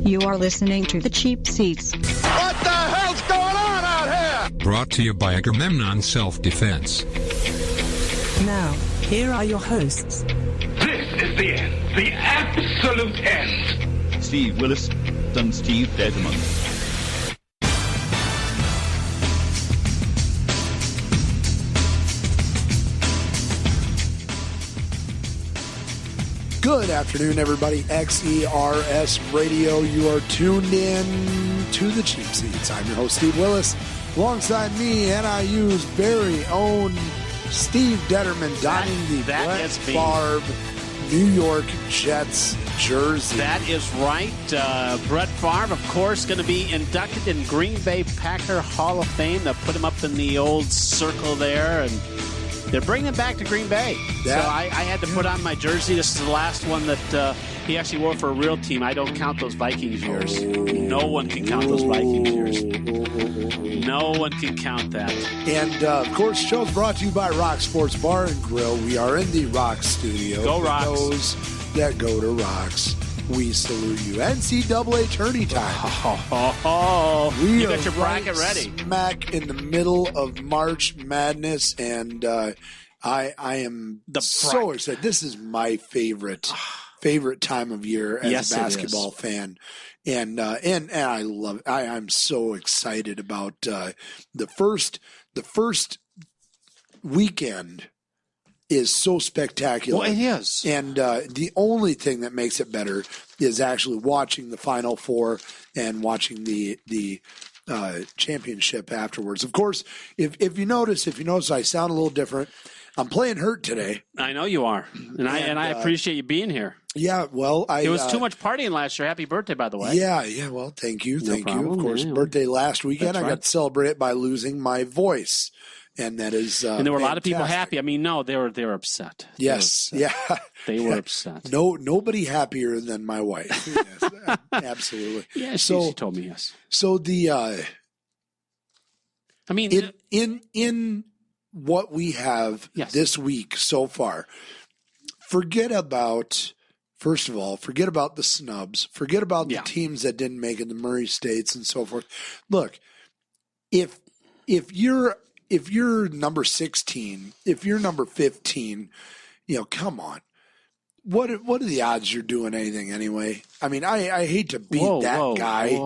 You are listening to The Cheap Seats. What the hell's going on out here? Brought to you by Agamemnon Self-Defense. Now, here are your hosts. This is the end. The absolute end. Steve Willis and Steve Desmond. Good afternoon, everybody. XERS Radio. You are tuned in to the Cheap Seats. I'm your host, Steve Willis. Alongside me, NIU's very own Steve Detterman, donning the Brett Favre New York Jets jersey. That is right. Brett Favre, of course, going to be inducted in Green Bay Packer Hall of Fame. They'll put him up in the old circle there, and they're bringing him back to Green Bay. Yeah. So I had to put on my jersey. This is the last one that he actually wore for a real team. I don't count those Vikings years. No one can count those Vikings years. No one can count that. And, of course, the show's brought to you by Rock Sports Bar and Grill. We are in the Rock Studio. Go Rocks. For those that go to Rocks, we salute you. NCAA tourney time. You got your bracket ready. Smack in the middle of March Madness, and I am so excited. This is my favorite time of year as a basketball fan. And I love it. I'm so excited about the first weekend is so spectacular. Well, it is. And the only thing that makes it better is actually watching the Final Four and watching the championship afterwards. Of course, if you notice, I sound a little different. I'm playing hurt today. I know you are, and I appreciate you being here. Yeah, well, it was too much partying last year. Happy birthday, by the way. Yeah. Well, thank you. Of course, birthday last weekend. That's I got to celebrate it by losing my voice. And that is and there were fantastic. a lot of people happy. I mean, no, they were upset. Yes, They were upset. Nobody happier than my wife. Yes, absolutely. Yeah, she told me yes. So the I mean, in what we have this week so far, forget about the snubs. Forget about the teams that didn't make it, the Murray States and so forth. Look, if you're number 16, if you're number 15, come on. What are the odds you're doing anything anyway? I mean, I hate to beat that guy.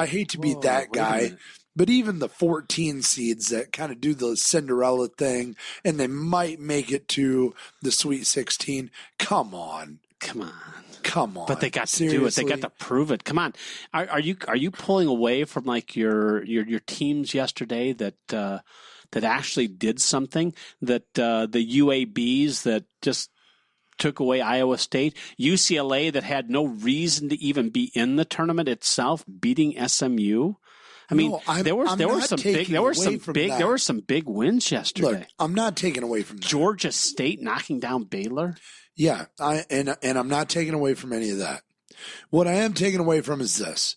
I hate to beat that guy. But even the 14 seeds that kind of do the Cinderella thing and they might make it to the Sweet 16, come on. But they got to do it. They got to prove it. Come on. Are you pulling away from like your teams yesterday that actually did something, that the UABs that just took away Iowa State, UCLA that had no reason to even be in the tournament itself, beating SMU? I mean, there were some big wins yesterday. Look, I'm not taking away from that. Georgia State knocking down Baylor. Yeah, and I'm not taking away from any of that. What I am taking away from is this: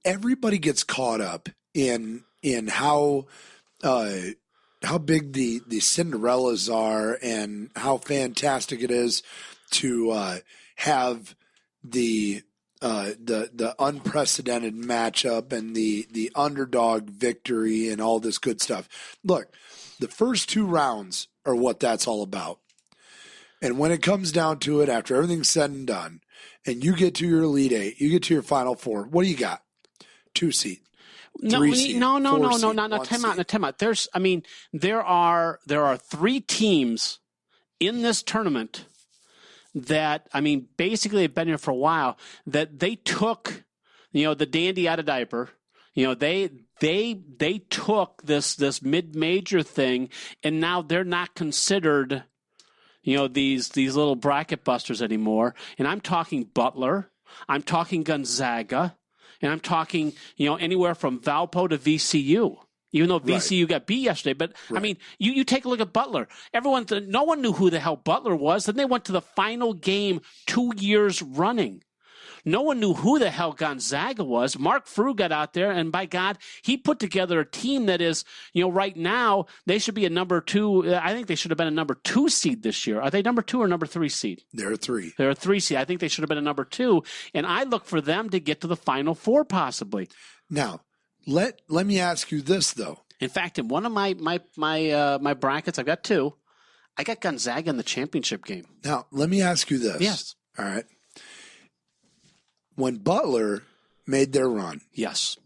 everybody gets caught up in how big the Cinderellas are and how fantastic it is to have the unprecedented matchup and the underdog victory and all this good stuff. Look, the first two rounds are what that's all about. And when it comes down to it, after everything's said and done, and you get to your Elite Eight, you get to your Final Four, what do you got? 2 seed. No. Time out. There are 3 teams in this tournament that, basically have been here for a while, that they took, the dandy out of diaper. They took this mid-major thing, and now they're not considered, these little bracket busters anymore. And I'm talking Butler, I'm talking Gonzaga, and I'm talking, anywhere from Valpo to VCU. Even though VCU got beat yesterday. But, you take a look at Butler. No one knew who the hell Butler was. Then they went to the final game 2 years running. No one knew who the hell Gonzaga was. Mark Frew got out there, and by God, he put together a team that is, right now, they should be a number 2. I think they should have been a number 2 seed this year. Are they number 2 or number 3 seed? They're a 3. They're a 3 seed. I think they should have been a number 2, and I look for them to get to the Final Four possibly. Now, let me ask you this, though. In fact, in one of my brackets, I've got 2. I got Gonzaga in the championship game. Now, let me ask you this. Yes. All right. When Butler made their run, yes,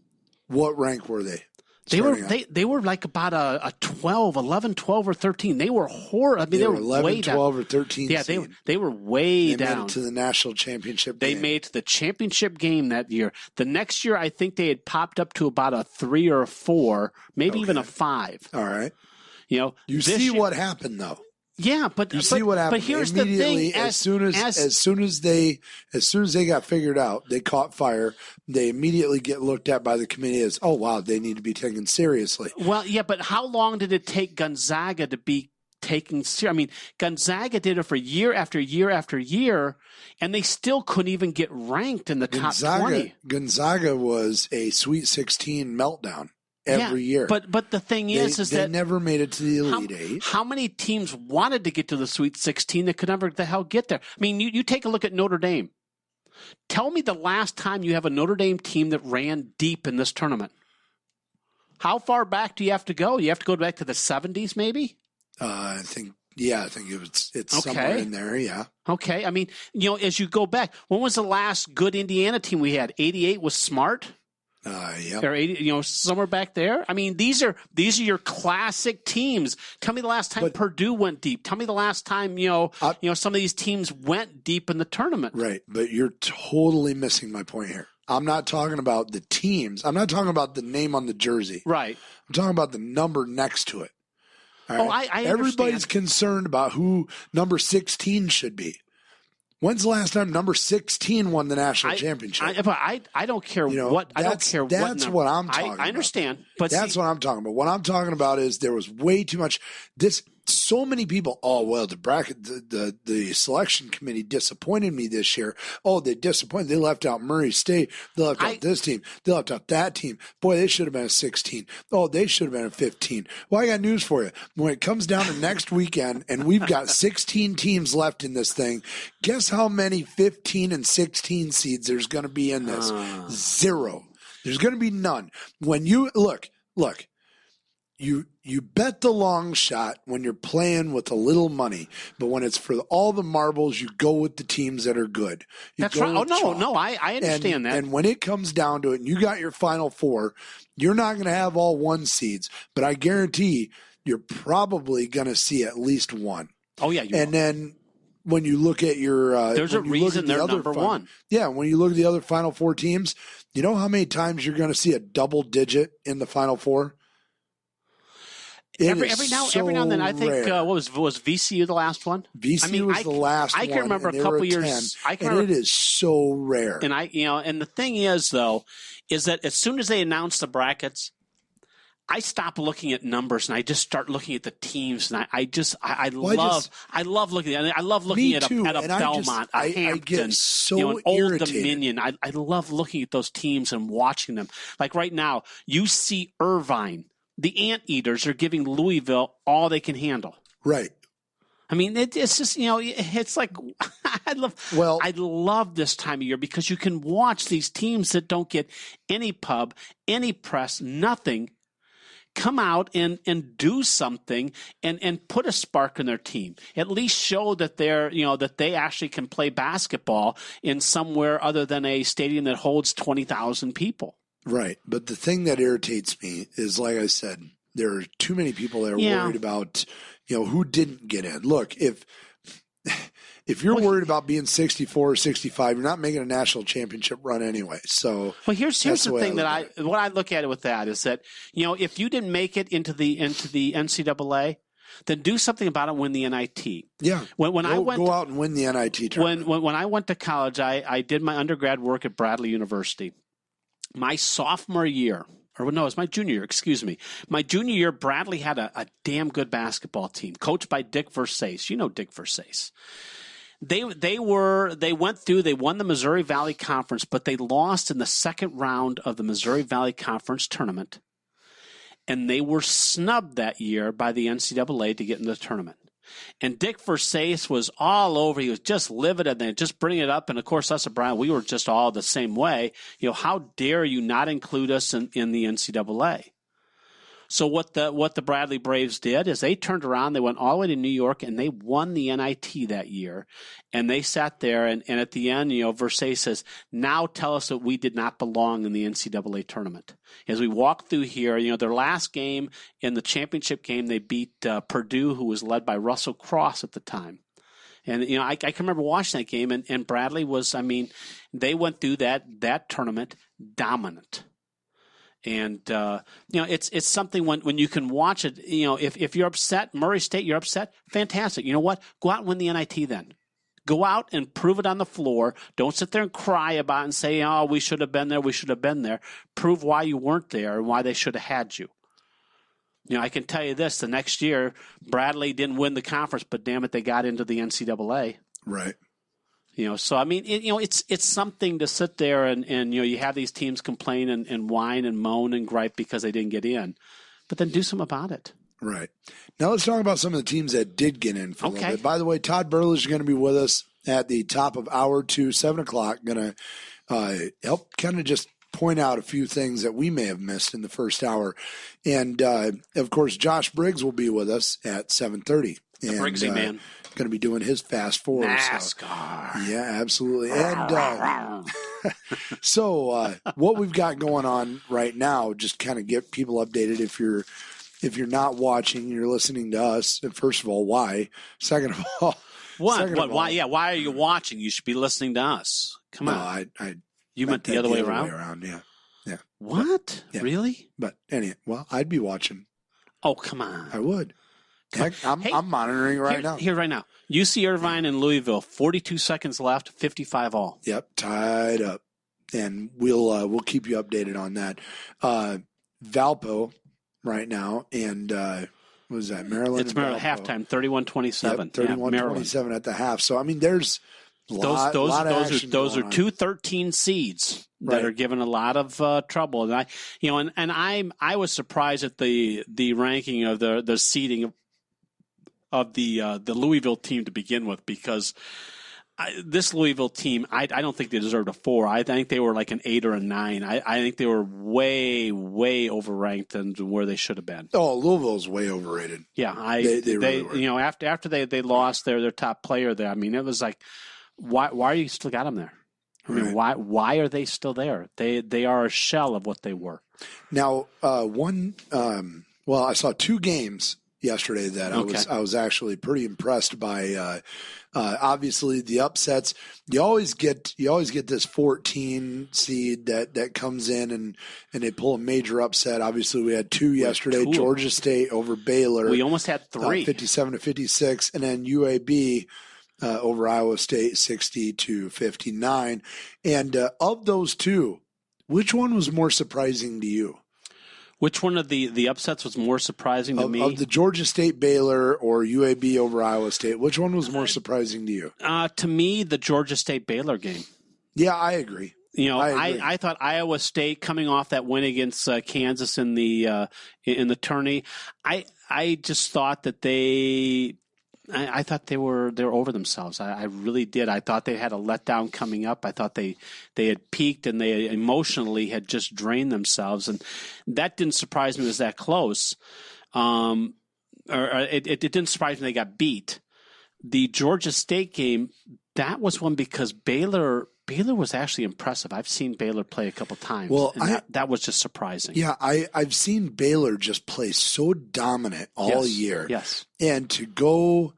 what rank were they? They were like about a 11, 12, or 13. They were horrible. I mean, they were 11, way 12, down. or 13. Yeah, they were way down. They down. made it to the national championship game. They made it to the championship game that year. The next year, I think they had popped up to about a 3 or a 4, maybe even a 5. All right. You see what happened though. Yeah, but you see what happened. But here's the thing: as soon as they got figured out, they caught fire. They immediately get looked at by the committee as, oh wow, they need to be taken seriously. Well, yeah, but how long did it take Gonzaga to be taken seriously? I mean, Gonzaga did it for year after year after year, and they still couldn't even get ranked in the top 20. Gonzaga was a Sweet 16 meltdown. Every year. But the thing is they that never made it to the Elite Eight. How many teams wanted to get to the Sweet 16 that could never the hell get there? I mean, you take a look at Notre Dame. Tell me the last time you have a Notre Dame team that ran deep in this tournament. How far back do you have to go? You have to go back to the 70s maybe? I think it's somewhere in there, yeah. Okay. I mean, as you go back, when was the last good Indiana team we had? 88 was Smart? Yeah. Or 80, somewhere back there. I mean, these are your classic teams. Tell me the last time Purdue went deep. Tell me the last time some of these teams went deep in the tournament. Right, but you're totally missing my point here. I'm not talking about the teams. I'm not talking about the name on the jersey. Right. I'm talking about the number next to it. All right? I Everybody's understand. concerned about who number 16 should be. When's the last time number 16 won the national championship? I don't care what. I don't care what. That's what I'm talking about. I understand, but that's what I'm talking about. What I'm talking about is there was way too much. So many people. Oh well, the selection committee disappointed me this year. Oh, they disappointed. They left out Murray State. They left out this team. They left out that team. Boy, they should have been a 16. Oh, they should have been a 15. Well, I got news for you. When it comes down to next weekend, and we've got 16 teams left in this thing, guess how many 15 and 16 seeds there's going to be in this? 0. There's going to be none. When you look. You bet the long shot when you're playing with a little money, but when it's for all the marbles, you go with the teams that are good. That's right. Oh, no, I understand that. And when it comes down to it, and you got your Final Four, you're not going to have all 1 seeds, but I guarantee you're probably going to see at least 1. Oh, yeah. And then when you look at your there's a reason they're number 1. Yeah, when you look at the other Final Four teams, you know how many times you're going to see a double digit in the Final Four? Every now and then, I think what was VCU the last one? VCU was the last one. I can remember a couple years. It is so rare. And and the thing is though, is that as soon as they announce the brackets, I stop looking at numbers and I just start looking at the teams, and I love looking at it. I love looking at a Belmont, a Hampton, I get so an Old irritated. Dominion. I love looking at those teams and watching them. Like right now, you see Irvine. The Anteaters are giving Louisville all they can handle. Right. I mean, it's just, it's like, I love this time of year because you can watch these teams that don't get any pub, any press, nothing, come out and do something and put a spark in their team. At least show that that they actually can play basketball in somewhere other than a stadium that holds 20,000 people. Right. But the thing that irritates me is, like I said, there are too many people that are worried about, who didn't get in. Look, if you're worried about being 64 or 65, you're not making a national championship run anyway. So, well, here's the thing what I look at it with that is that, if you didn't make it into the NCAA, then do something about it. Win the NIT. Yeah. Go out and win the NIT tournament. When I went to college, I did my undergrad work at Bradley University. My sophomore year, or no, it was my junior year, excuse me. My junior year, Bradley had a damn good basketball team, coached by Dick Versace. You know Dick Versace. They went through. They won the Missouri Valley Conference, but they lost in the second round of the Missouri Valley Conference tournament, and they were snubbed that year by the NCAA to get into the tournament. And Dick Versace was all over. He was just livid, and then just bring it up. And of course, us at Brown, we were just all the same way. How dare you not include us in the NCAA? So what the Bradley Braves did is they turned around, they went all the way to New York, and they won the NIT that year. And they sat there, and at the end, Versace says, now tell us that we did not belong in the NCAA tournament. As we walk through here, their last game in the championship game, they beat Purdue, who was led by Russell Cross at the time. And, I can remember watching that game, and Bradley was, they went through that tournament dominant. And, it's something when you can watch it, if you're upset, Murray State, you're upset, fantastic. You know what? Go out and win the NIT then. Go out and prove it on the floor. Don't sit there and cry about it and say, oh, we should have been there, we should have been there. Prove why you weren't there and why they should have had you. I can tell you this, the next year, Bradley didn't win the conference, but damn it, they got into the NCAA. Right. So it's something to sit there and you have these teams complain and whine and moan and gripe because they didn't get in, but then do something about it. Right. Now let's talk about some of the teams that did get in for a little bit. By the way, Todd Burlage is going to be with us at the top of hour 2, 7 o'clock. Going to help kind of just point out a few things that we may have missed in the first hour, and of course, Josh Briggs will be with us at 7:30. The Briggsy man. Going to be doing his Fast Four. NASCAR. So, yeah, absolutely. And so what we've got going on right now, just kind of get people updated. If you're not watching, you're listening to us. First of all, why? Second of all, why? Yeah, why are you watching? You should be listening to us. Come on. You meant the other way around? Yeah. What? Yeah. Really? But anyway, I'd be watching. Oh, come on. I would. Heck, I'm monitoring now. Here right now. UC Irvine and Louisville, 42 seconds left, 55 all. Yep, tied up. And we'll keep you updated on that. Valpo right now, and what was that, Maryland? It's Maryland halftime, 31-27. Yep, 31-27 at the half. So, there's those are 2-13 seeds that are given a lot of trouble. And I was surprised at the ranking of the seeding of the Louisville team to begin with, because this Louisville team, I don't think they deserved a 4. I think they were like an 8 or a 9. I think they were way, way overranked than where they should have been. Oh, Louisville's way overrated. Yeah, they really were. After they lost their top player there, it was like, why are you still got them there? Why are they still there? They are a shell of what they were. Now, I saw 2 games yesterday that I was actually pretty impressed by. Obviously, the upsets. You always get this 14 seed that comes in and they pull a major upset. Obviously, we had 2 yesterday. Georgia State over Baylor. We almost had 3, 57-56, and then UAB over Iowa State, 60-59. And of those 2, which one was more surprising to you? Which one of the upsets was more surprising to me? Of the Georgia State Baylor or UAB over Iowa State, which one was more surprising to you? To me, the Georgia State Baylor game. Yeah, I agree. I thought Iowa State coming off that win against Kansas in the tourney. I just thought that I thought they were over themselves. I really did. I thought they had a letdown coming up. I thought they had peaked and they emotionally had just drained themselves, and that didn't surprise me. It was that close. It didn't surprise me they got beat. The Georgia State game, that was one because Baylor was actually impressive. I've seen Baylor play a couple times. Well, that was just surprising. Yeah, I've seen Baylor just play so dominant all year. Yes. And to go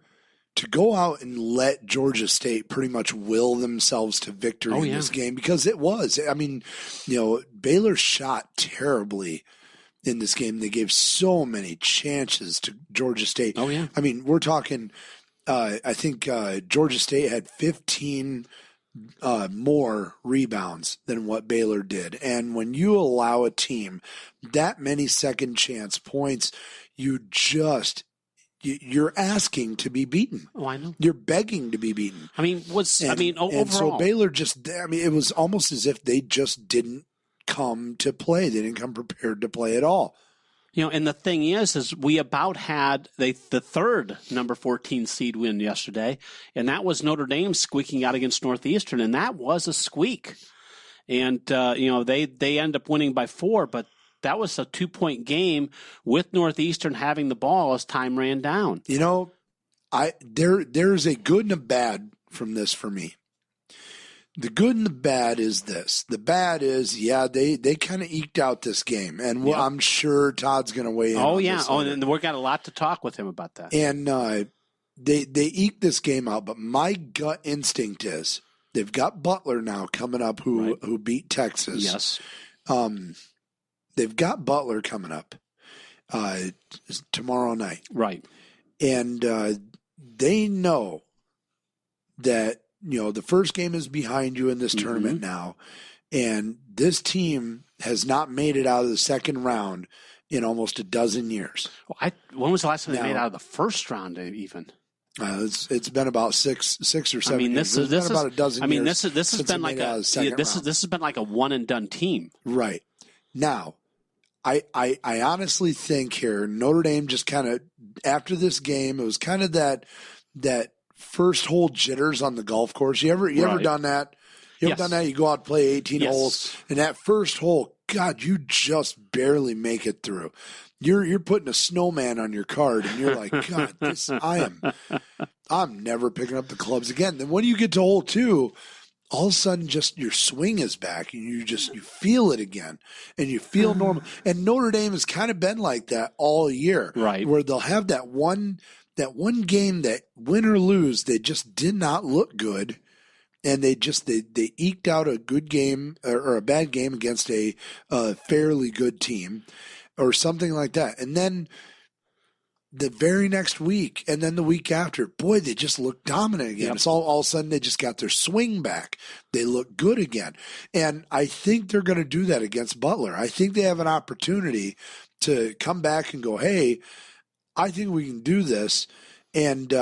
out and let Georgia State pretty much will themselves to victory in this game, because it was. Baylor shot terribly in this game. They gave so many chances to Georgia State. Oh, yeah. We're talking I think Georgia State had 15 more rebounds than what Baylor did. And when you allow a team that many second chance points, you just you're asking to be beaten. Oh, I know. You're begging to be beaten. I mean, overall. And so Baylor it was almost as if they just didn't come to play. They didn't come prepared to play at all. And the thing is we about had the third number 14 seed win yesterday, and that was Notre Dame squeaking out against Northeastern, and that was a squeak. And, they end up winning by 4, but that was a 2-point game with Northeastern having the ball as time ran down. There's a good and a bad from this for me. The good and the bad is this. The bad is, they kind of eked out this game, and I'm sure Todd's going to weigh in. Oh, yeah. And we've got a lot to talk with him about that. And they eked this game out, but my gut instinct is they've got Butler now coming up who beat Texas. Yes. They've got Butler coming up tomorrow night. Right. And they know that, the first game is behind you in this tournament now. And this team has not made it out of the second round in almost a dozen years. Well, when was the last time they made it out of the first round even? It's been about six or 7 years. This is about a dozen years. This has been like this has been like a one and done team. Right. Now, I honestly think here Notre Dame just kind of after this game, it was kind of that first hole jitters on the golf course. You ever done that? You ever done that? You go out and play 18 holes, and that first hole, God, you just barely make it through. You're putting a snowman on your card, and you're like, God, I'm never picking up the clubs again. Then when you get to hole 2, all of a sudden just your swing is back, and you feel it again, and you feel normal. And Notre Dame has kind of been like that all year, right? Where they'll have that one game that win or lose, they just did not look good. And they eked out a good game or a bad game against a fairly good team or something like that. And then the very next week and then the week after, boy, they just look dominant again. Yep. It's all of a sudden they just got their swing back. They look good again. And I think they're going to do that against Butler. I think they have an opportunity to come back and go, hey, I think we can do this. And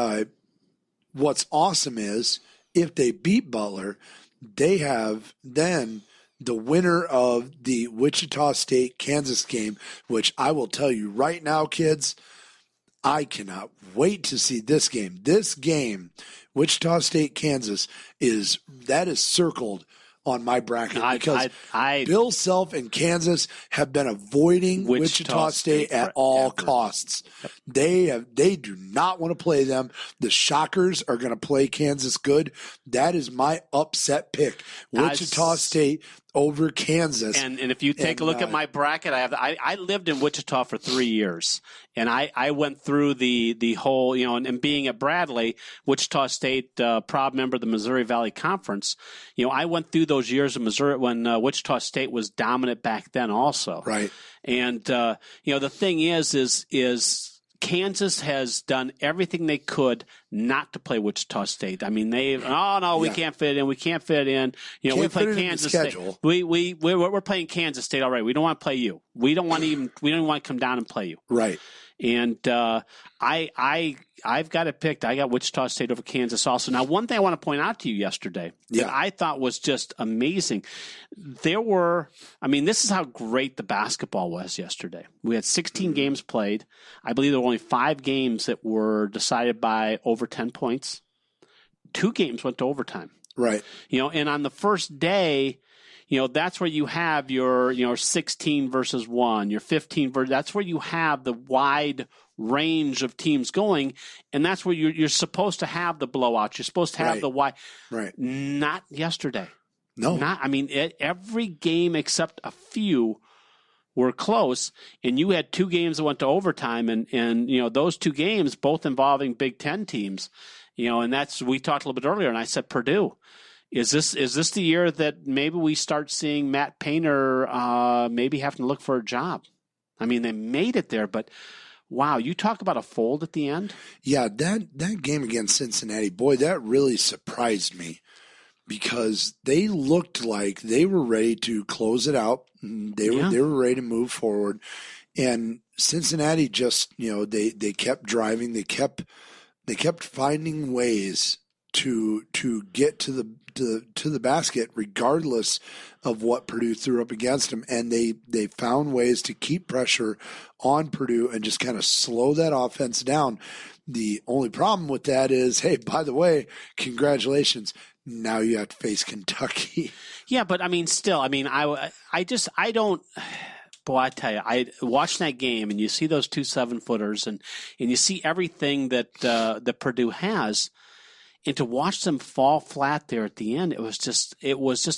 what's awesome is, if they beat Butler, they have then the winner of the Wichita State Kansas game, which I will tell you right now, kids, I cannot wait to see this game. This game, Wichita State Kansas, is circled on my bracket because Bill Self and Kansas have been avoiding Wichita State at all costs. Yep. They do not want to play them. The Shockers are going to play Kansas good. That is my upset pick. Wichita State over Kansas. And if you take a look at my bracket, I lived in Wichita for 3 years, and I went through the whole, and being at Bradley, Wichita State, proud member of the Missouri Valley Conference, I went through those years of Missouri when Wichita State was dominant back then also. Right. And, the thing is Kansas has done everything they could not to play Wichita State. I mean, we can't fit it in. We can't fit it in. We play Kansas State. We're playing Kansas State already. We don't want to play you. We don't want to come down and play you. Right. And I've got it picked. I got Wichita State over Kansas also. Now, one thing I want to point out to you yesterday that I thought was just amazing. This is how great the basketball was yesterday. We had 16 games played. I believe there were only 5 games that were decided by over 10 points. 2 games went to overtime. Right. And on the first day, that's where you have your 16 versus 1, your 15 versus. That's where you have the wide range of teams going, and that's where you're supposed to have the blowouts. You're supposed to have the wide. Right. Not yesterday. No. Every game except a few were close, and you had 2 games that went to overtime, and those 2 games both involving Big Ten teams. And that's, we talked a little bit earlier, and I said Purdue. Is this the year that maybe we start seeing Matt Painter maybe having to look for a job? They made it there, but wow, you talk about a fold at the end. Yeah, that game against Cincinnati, boy, that really surprised me because they looked like they were ready to close it out. They were ready to move forward, And Cincinnati just, they kept driving. They kept finding ways to get to the basket regardless of what Purdue threw up against them. And they found ways to keep pressure on Purdue and just kind of slow that offense down. The only problem with that is, hey, by the way, congratulations. Now you have to face Kentucky. Yeah, but I mean, still, I don't. Boy, I tell you, I watched that game, and you see those 2 7-footers, and you see everything that Purdue has, and to watch them fall flat there at the end, it was just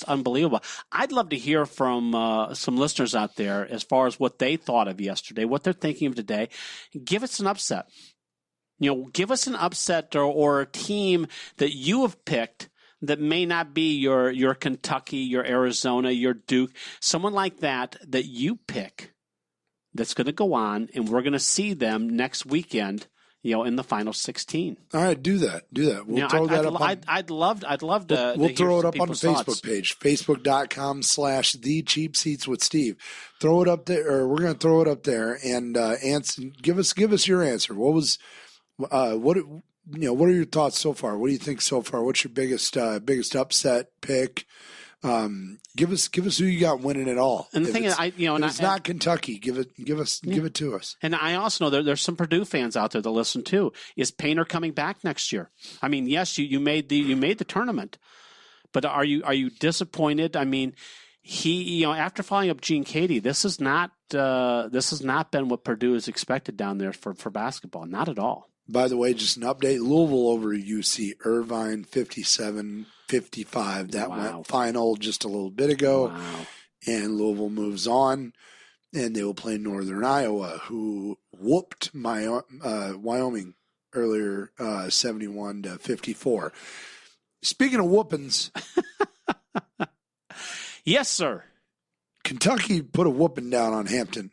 unbelievable. I'd love to hear from some listeners out there as far as what they thought of yesterday, what they're thinking of today. Give us an upset. Give us an upset or a team that you have picked that may not be your Kentucky, your Arizona, your Duke, someone like that you pick that's going to go on, and we're going to see them next weekend, in the final 16. All right, do that. We'll throw that up. I'd love to. We'll throw it up on the Facebook thoughts. page, facebook.com/TheCheapSeats with Steve. Throw it up there, or we're going to throw it up there, and answer. Give us your answer. What was what are your thoughts so far? What do you think so far? What's your biggest upset pick? Give us who you got winning it all. And the thing is, it's not Kentucky. Give it to us. And I also know there's some Purdue fans out there that listen too. Is Painter coming back next year? I mean, yes, you made the tournament, but are you disappointed? I mean, he after following up Gene Cady, this has not been what Purdue has expected down there for basketball. Not at all. By the way, just an update, Louisville over UC Irvine, 57-55. That went final just a little bit ago. Wow. And Louisville moves on, and they will play Northern Iowa, who whooped Wyoming earlier, 71-54. Speaking of whoopings. Yes, sir. Kentucky put a whooping down on Hampton.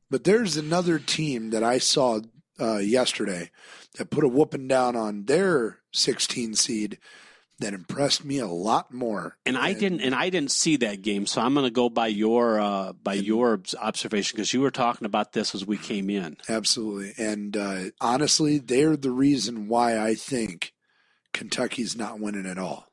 But there's another team that I saw yesterday that put a whooping down on their 16 seed that impressed me a lot more. And I didn't see that game, so I'm going to go by your observation, because you were talking about this as we came in. Absolutely. And honestly, they're the reason why I think Kentucky's not winning at all.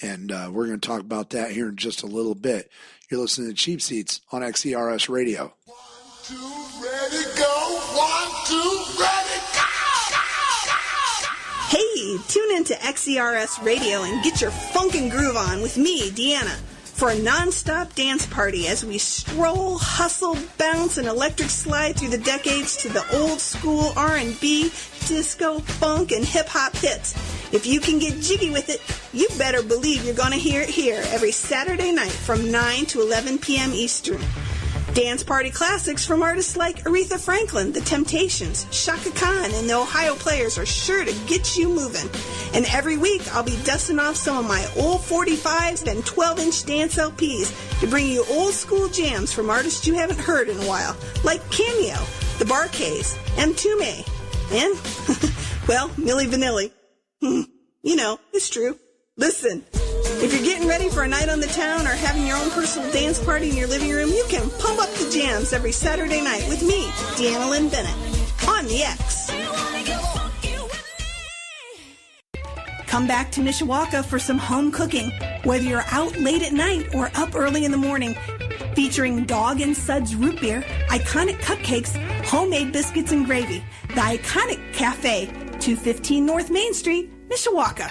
And we're going to talk about that here in just a little bit. You're listening to Cheap Seats on XERS Radio. 1, 2, ready, go. 1, 2, ready, go. Hey, tune into XERS Radio and get your funk and groove on with me, Deanna, for a non-stop dance party as we stroll, hustle, bounce, and electric slide through the decades to the old school R&B, disco, funk, and hip-hop hits. If you can get jiggy with it, you better believe you're going to hear it here every Saturday night from 9 to 11 p.m. Eastern. Dance party classics from artists like Aretha Franklin, The Temptations, Shaka Khan, and the Ohio Players are sure to get you moving. And every week, I'll be dusting off some of my old 45s and 12-inch dance LPs to bring you old school jams from artists you haven't heard in a while, like Cameo, The Bar-Kays, M2May, and, well, Milli Vanilli. It's true. Listen. If you're getting ready for a night on the town or having your own personal dance party in your living room, you can pump up the jams every Saturday night with me, Deanna Lynn Bennett, on the X. Come back to Mishawaka for some home cooking, whether you're out late at night or up early in the morning. Featuring Dog and Suds root beer, iconic cupcakes, homemade biscuits and gravy. The Iconic Cafe, 215 North Main Street, Mishawaka.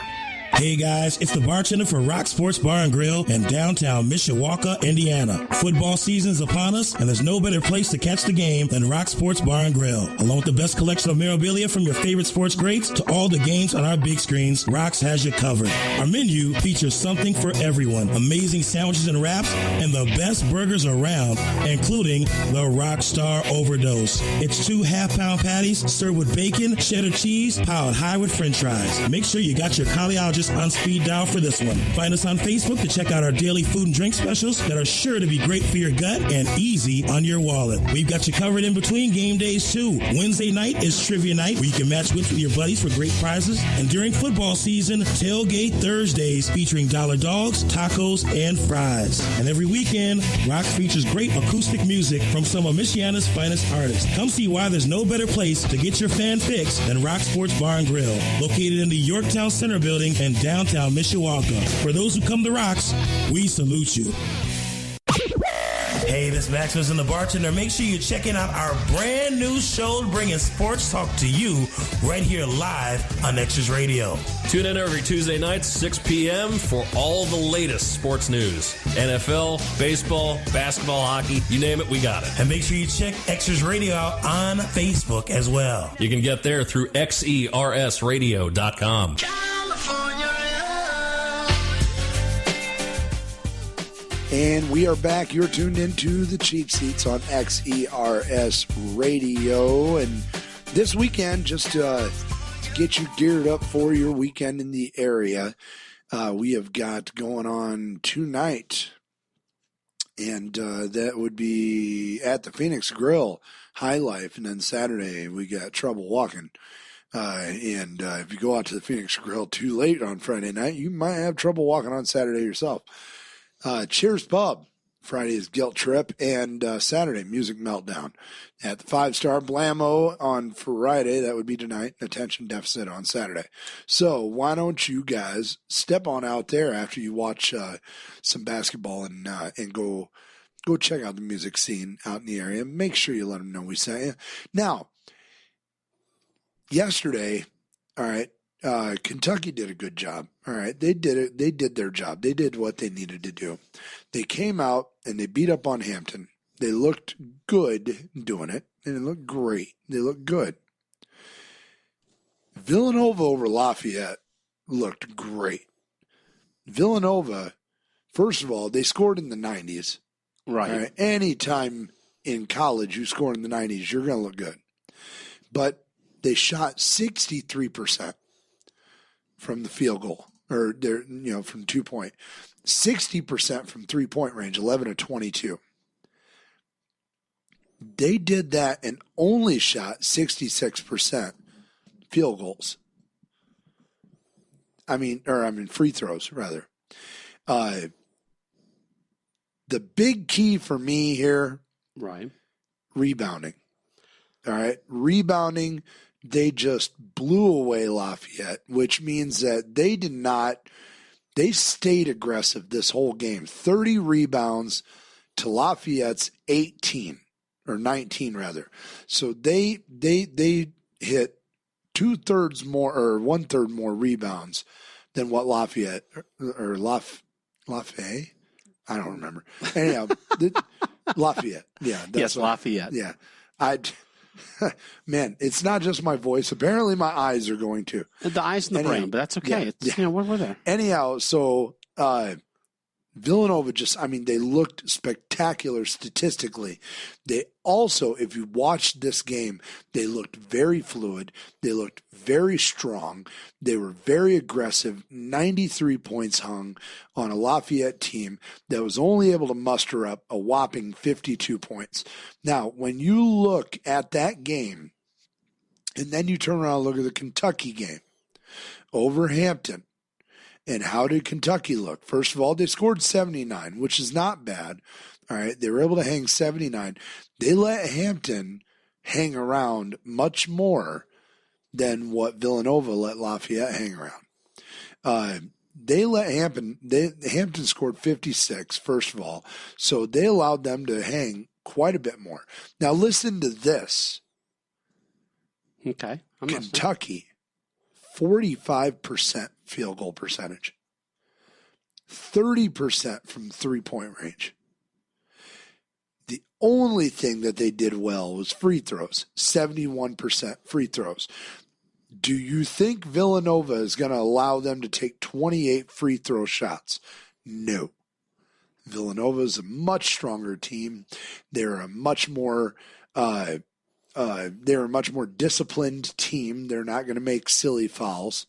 Hey guys, it's the bartender for Rock Sports Bar and Grill in downtown Mishawaka, Indiana. Football season is upon us, and there's no better place to catch the game than Rock Sports Bar and Grill. Along with the best collection of memorabilia from your favorite sports greats to all the games on our big screens, Rock's has you covered. Our menu features something for everyone. Amazing sandwiches and wraps, and the best burgers around, including the Rockstar Overdose. It's 2 half-pound patties served with bacon, cheddar cheese, piled high with french fries. Make sure you got your cardiologist just on speed dial for this one. Find us on Facebook to check out our daily food and drink specials that are sure to be great for your gut and easy on your wallet. We've got you covered in between game days, too. Wednesday night is trivia night, where you can match wits with your buddies for great prizes. And during football season, Tailgate Thursdays, featuring dollar dogs, tacos, and fries. And every weekend, Rock features great acoustic music from some of Michiana's finest artists. Come see why there's no better place to get your fan fix than Rock Sports Bar and Grill, located in the Yorktown Center Building in downtown Mishawaka. For those who come to Rocks, we salute you. Hey, this is Maximus and the Bartender. Make sure you're checking out our brand new show, bringing sports talk to you right here live on Extras Radio. Tune in every Tuesday night, 6 p.m. for all the latest sports news. NFL, baseball, basketball, hockey, you name it, we got it. And make sure you check Extras Radio out on Facebook as well. You can get there through xersradio.com. And we are back. You're tuned into the Cheap Seats on XERS Radio. And this weekend, just to get you geared up for your weekend in the area, we have got going on tonight. And that would be at the Phoenix Grill, High Life. And then Saturday, we got Trouble Walking. And if you go out to the Phoenix Grill too late on Friday night, you might have trouble walking on Saturday yourself. Cheers Pub, Friday is Guilt Trip, and Saturday, Music Meltdown. At the 5-Star Blammo on Friday, that would be tonight, Attention Deficit on Saturday. So why don't you guys step on out there after you watch some basketball and go check out the music scene out in the area. Make sure you let them know we sent you. Now, yesterday, all right, Kentucky did a good job. All right. They did it. They did their job. They did what they needed to do. They came out and they beat up on Hampton. They looked good doing it, and it looked great. They looked good. Villanova over Lafayette looked great. Villanova, first of all, they scored in the 90s. Right. All right. Anytime in college you score in the 90s, you're going to look good. But they shot 63%. From the field goal, or from 2-point, 60% from 3-point range, 11 of 22. They did that and only shot 66% field goals. Free throws rather. The big key for me here, right? Rebounding. All right, rebounding. They just blew away Lafayette, which means that they stayed aggressive this whole game. 30 rebounds to Lafayette's 18 or 19 rather. So they hit 2/3 more or 1/3 more rebounds than what Lafayette or Lafayette? I don't remember. Anyhow, Lafayette. Yeah. Yes, Lafayette. Yeah. Man, it's not just my voice. Apparently my eyes are going to. The eyes and the brain, but that's okay. Yeah, we're there. Anyhow, so Villanova they looked spectacular statistically. They also, if you watched this game, they looked very fluid. They looked very strong. They were very aggressive. 93 points hung on a Lafayette team that was only able to muster up a whopping 52 points. Now, when you look at that game, and then you turn around and look at the Kentucky game over Hampton, and how did Kentucky look? First of all, they scored 79, which is not bad. All right, they were able to hang 79. They let Hampton hang around much more than what Villanova let Lafayette hang around. Hampton scored 56, first of all, so they allowed them to hang quite a bit more. Now listen to this. Okay. Kentucky, 45% field goal percentage, 30% from 3-point range. The only thing that they did well was free throws, 71% free throws. Do you think Villanova is going to allow them to take 28 free throw shots? No. Villanova is a much stronger team. They're a much more disciplined team. They're not going to make silly fouls.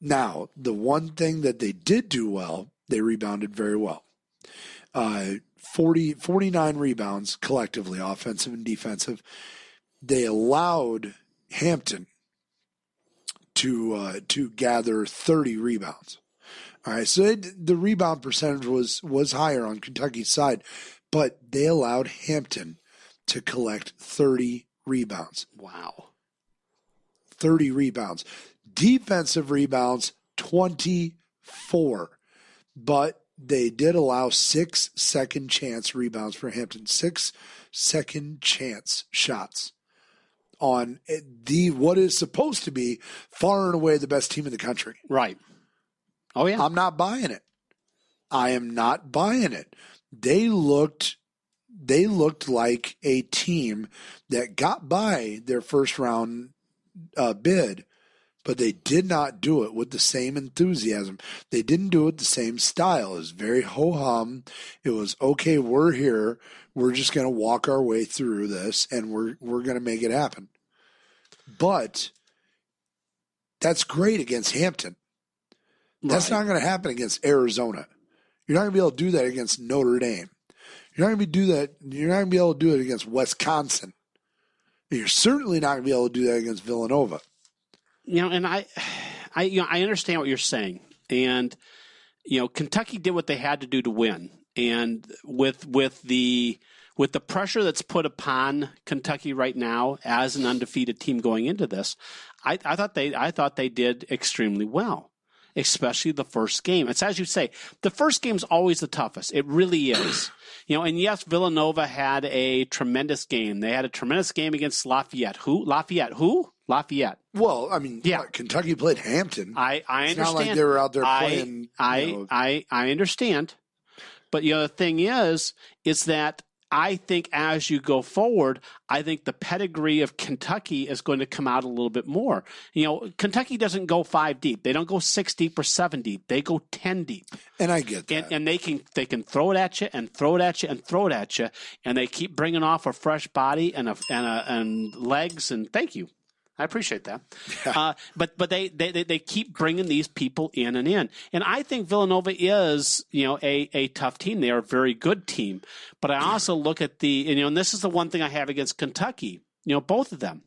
Now, the one thing that they did do well, they rebounded very well. 49 rebounds collectively, offensive and defensive. They allowed Hampton to gather 30 rebounds. All right, so the rebound percentage was higher on Kentucky's side, but they allowed Hampton to collect 30 rebounds. Wow. 30 rebounds. Defensive rebounds, 24. But they did allow 6 second chance rebounds for Hampton. 6 second chance shots on what is supposed to be far and away the best team in the country. Right. Oh, yeah. I'm not buying it. I am not buying it. They looked like a team that got by their first round bid, but they did not do it with the same enthusiasm. They didn't do it the same style. It was very ho-hum. It was, okay, we're here. We're just going to walk our way through this, and we're going to make it happen. But that's great against Hampton. That's not going to happen against Arizona. You're not going to be able to do that against Notre Dame. You're not going to be able to do it against Wisconsin. You're certainly not going to be able to do that against Villanova. And I understand what you're saying. And, Kentucky did what they had to do to win. And with the pressure that's put upon Kentucky right now as an undefeated team going into this, I thought they did extremely well, especially the first game. It's as you say, the first game's always the toughest. It really is. And yes, Villanova had a tremendous game. They had a tremendous game against Lafayette. Who? Lafayette. Well, I mean, yeah. Kentucky played Hampton. I understand. It's not like they were out there playing. I understand. But the thing is that I think as you go forward, I think the pedigree of Kentucky is going to come out a little bit more. Kentucky doesn't go 5 deep. They don't go 6 deep or 7 deep. They go 10 deep. And I get that. And they can throw it at you and throw it at you and throw it at you, and they keep bringing off a fresh body and legs. And thank you. I appreciate that. Yeah. But they keep bringing these people in. And I think Villanova is, a tough team. They are a very good team. But I also look at and this is the one thing I have against Kentucky, both of them.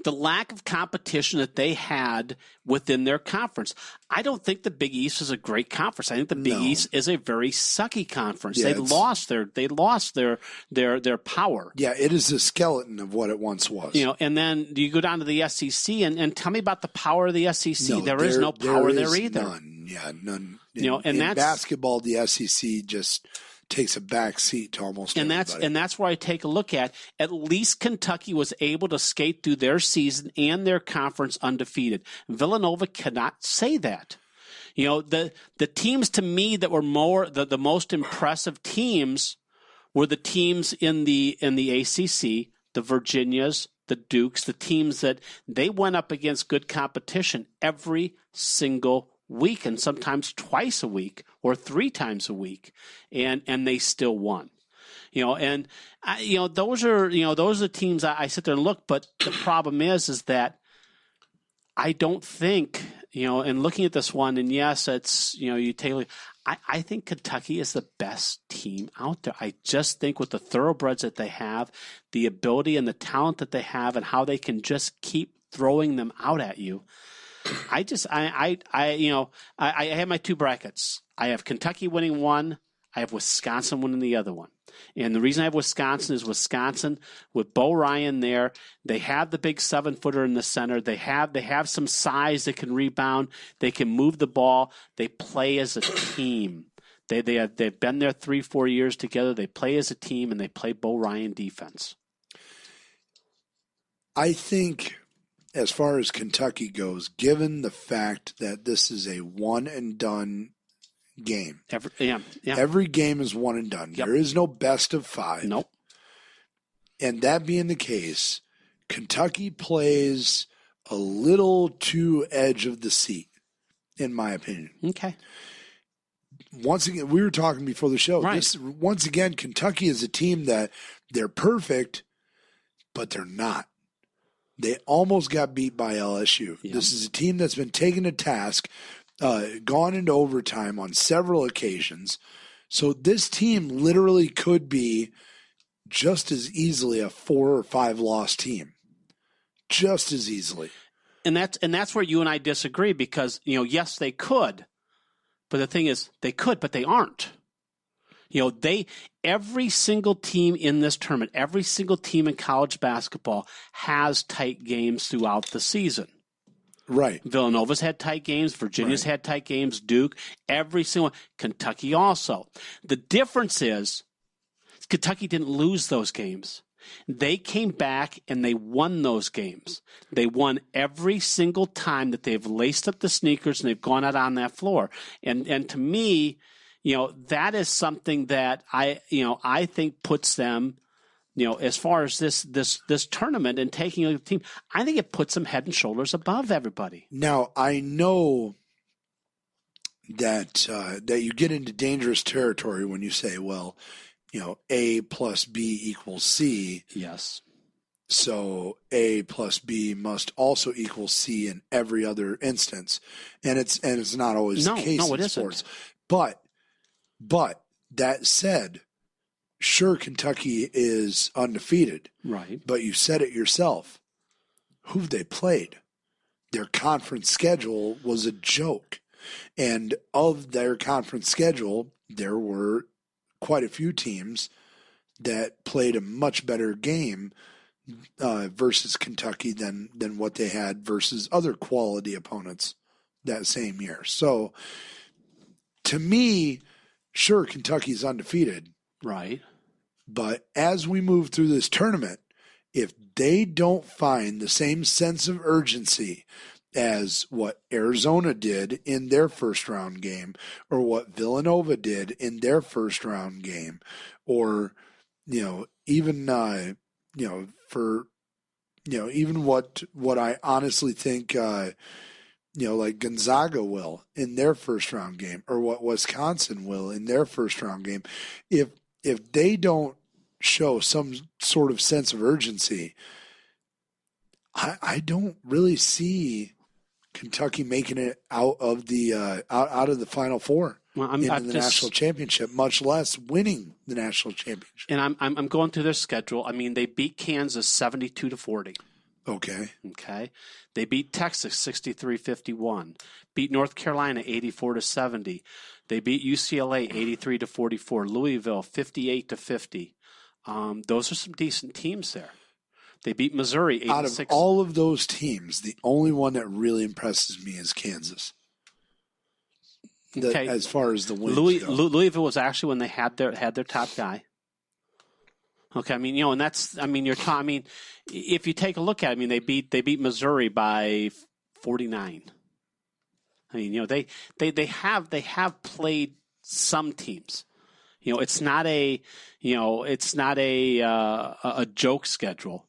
The lack of competition that they had within their conference. I don't think the Big East is a great conference. I think the Big East is a very sucky conference. Yeah, they lost their power. Yeah, it is a skeleton of what it once was. And then you go down to the SEC and tell me about the power of the SEC. There is no power there either. None. Yeah, none. In basketball, the SEC just takes a back seat to almost everybody. And that's where I take a look at least Kentucky was able to skate through their season and their conference undefeated. Villanova cannot say that. The teams to me that were the most impressive teams were the teams in the ACC, the Virginias, the Dukes, the teams that they went up against good competition every single week, and sometimes twice a week or 3 times a week, and they still won. Those are the teams I sit there and look. But the problem is that I don't think and looking at this one, and yes, it's you take. I think Kentucky is the best team out there. I just think with the thoroughbreds that they have, the ability and the talent that they have, and how they can just keep throwing them out at you. I have my 2 brackets. I have Kentucky winning one. I have Wisconsin winning the other one. And the reason I have Wisconsin is Wisconsin with Bo Ryan there. They have the big 7-footer in the center. They have some size that can rebound. They can move the ball. They play as a team. They've been there 3-4 years together. They play as a team, and they play Bo Ryan defense. I think, as far as Kentucky goes, given the fact that this is a one-and-done game. Every game is one and done. Yep. There is no best of 5. Nope. And that being the case, Kentucky plays a little too edge of the seat, in my opinion. Okay. Once again, we were talking before the show. Right. Once again, Kentucky is a team that they're perfect, but they're not. They almost got beat by LSU. Yeah. This is a team that's been taken to task, gone into overtime on several occasions. So this team literally could be just as easily a 4 or 5 loss team. Just as easily. And that's where you and I disagree because, yes, they could. But the thing is, they could, but they aren't. Every single team in this tournament, every single team in college basketball has tight games throughout the season. Right. Villanova's had tight games. Virginia's had tight games. Duke, every single Kentucky also. The difference is Kentucky didn't lose those games. They came back and they won those games. They won every single time that they've laced up the sneakers and they've gone out on that floor. And to me, that is something that I think puts them, as far as this tournament and taking a team, I think it puts them head and shoulders above everybody. Now, I know that you get into dangerous territory when you say, well, A plus B equals C. Yes. So A plus B must also equal C in every other instance, and it's not always the case in sports. But that said, sure, Kentucky is undefeated. Right. But you said it yourself. Who've they played? Their conference schedule was a joke. And of their conference schedule, there were quite a few teams that played a much better game versus Kentucky than what they had versus other quality opponents that same year. So, to me, sure, Kentucky's undefeated. Right. But as we move through this tournament, if they don't find the same sense of urgency as what Arizona did in their first round game, or what Villanova did in their first round game, or even what I honestly think like Gonzaga will in their first round game, or what Wisconsin will in their first round game, if they don't show some sort of sense of urgency, I don't really see Kentucky making it out of the Final Four in the national championship, much less winning the national championship. And I'm going through their schedule. I mean, they beat Kansas 72-40. Okay. They beat Texas 63-51. Beat North Carolina 84-70. They beat UCLA 83-44. Louisville 58-50. Those are some decent teams there. They beat Missouri 86. Out of all of those teams, the only one that really impresses me is Kansas. As far as the wins go. Louisville was actually when they had their top guy. Okay, I mean, and that's, I mean, if you take a look at it, I mean, they beat Missouri by 49. I mean, they have played some teams. It's not a joke schedule,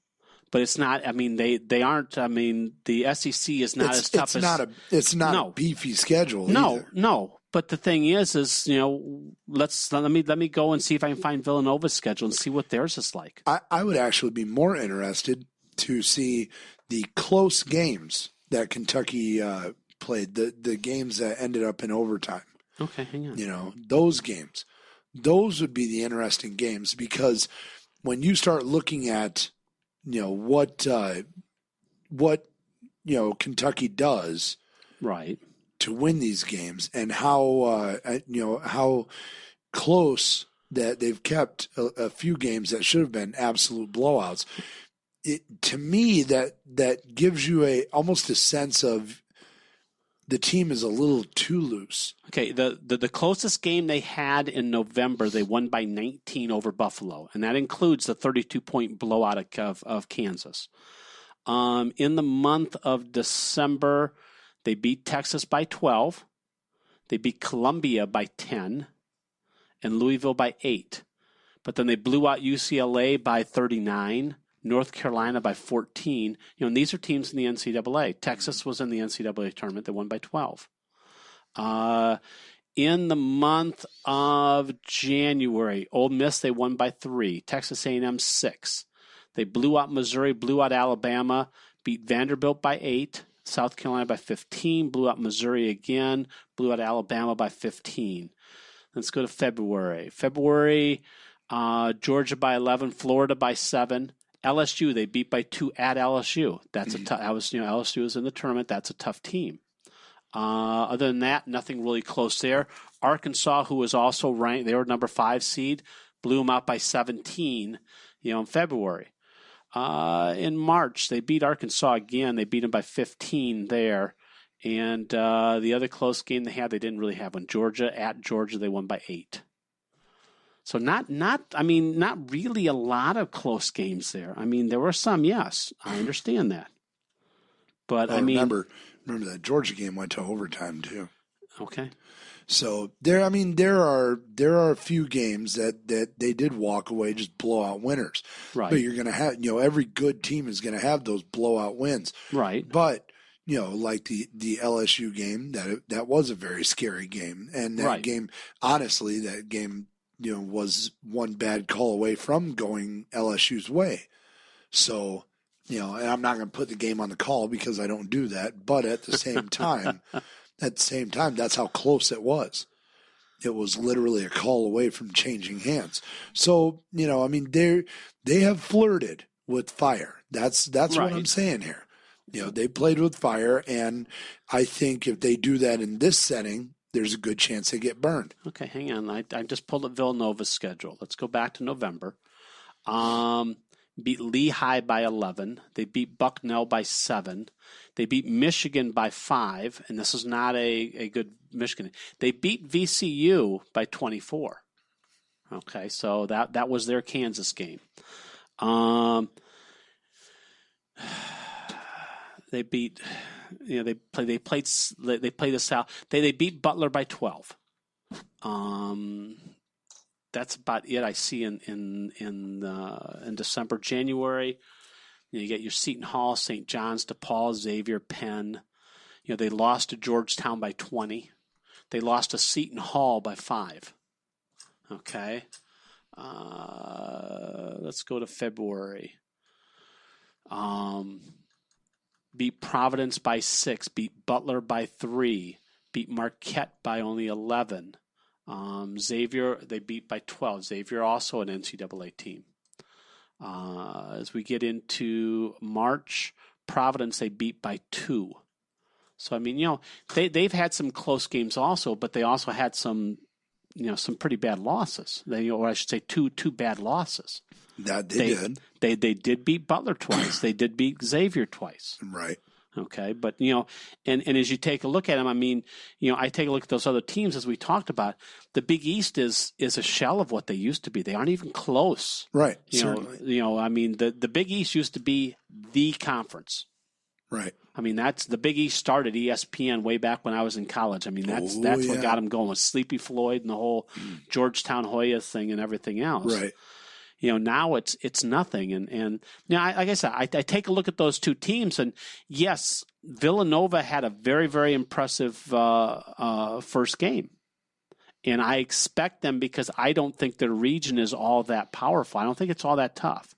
but it's not. I mean, they aren't. I mean, the SEC is not as tough as. It's not a beefy schedule. No. But the thing is let me go and see if I can find Villanova's schedule and see what theirs is like. I would actually be more interested to see the close games that Kentucky played, the games that ended up in overtime. Okay, hang on. Those games, those would be the interesting games, because when you start looking at what Kentucky does, right, to win these games, and how close that they've kept a few games that should have been absolute blowouts. To me, that gives you almost a sense of the team is a little too loose. Okay, the closest game they had in November, they won by 19 over Buffalo, and that includes the 32-point blowout of Kansas. In the month of December, they beat Texas by 12. They beat Columbia by 10 and Louisville by 8. But then they blew out UCLA by 39, North Carolina by 14. And these are teams in the NCAA. Texas was in the NCAA tournament. They won by 12. In the month of January, Ole Miss, they won by 3. Texas A&M, 6. They blew out Missouri, blew out Alabama, beat Vanderbilt by 8, South Carolina by 15, blew out Missouri again, blew out Alabama by 15. Let's go to February. Georgia by 11, Florida by 7. LSU, they beat by 2 at LSU. That's LSU was in the tournament. That's a tough team. Other than that, nothing really close there. Arkansas, who was also ranked, they were number 5 seed, blew them out by 17, in February. In March, they beat Arkansas again. They beat them by 15 there. And the other close game they had, they didn't really have one. At Georgia, they won by 8. So not really a lot of close games there. I mean, there were some, yes. I understand that. But remember that Georgia game went to overtime too. Okay. So there are a few games that they did walk away, just blowout winners. Right. But you're going to have, every good team is going to have those blowout wins. Right. But like the LSU game, that was a very scary game, and that game, honestly, was one bad call away from going LSU's way. So, and I'm not going to put the game on the call because I don't do that. But at the same time, that's how close it was. It was literally a call away from changing hands. So, they have flirted with fire. That's what I'm saying here. They played with fire, and I think if they do that in this setting, there's a good chance they get burned. Okay, hang on. I just pulled up Villanova's schedule. Let's go back to November. Beat Lehigh by 11. They beat Bucknell by 7. They beat Michigan by 5, and this is not a good Michigan. They beat VCU by 24. Okay, so that was their Kansas game. They beat, they played the South. They beat Butler by 12. That's about it I see in December. January, you get your Seton Hall, St. John's, DePaul, Xavier, Penn. They lost to Georgetown by 20. They lost to Seton Hall by 5. Okay. Let's go to February. Beat Providence by 6, beat Butler by 3, beat Marquette by only 11. Xavier, they beat by 12. Xavier, also an NCAA team. As we get into March, Providence, they beat by 2. So, they've had some close games also, but they also had some pretty bad losses. Or I should say two bad losses. That they did. They did beat Butler twice. They did beat Xavier twice. Right. Okay, but and as you take a look at them, I take a look at those other teams as we talked about. The Big East is a shell of what they used to be. They aren't even close. Right. The Big East used to be the conference. Right. That's the Big East started ESPN way back when I was in college. That's what got them going with Sleepy Floyd and the whole Georgetown Hoya thing and everything else. Right. Now it's nothing. And like I said, I take a look at those two teams, and yes, Villanova had a very, very impressive first game. And I expect them, because I don't think their region is all that powerful. I don't think it's all that tough.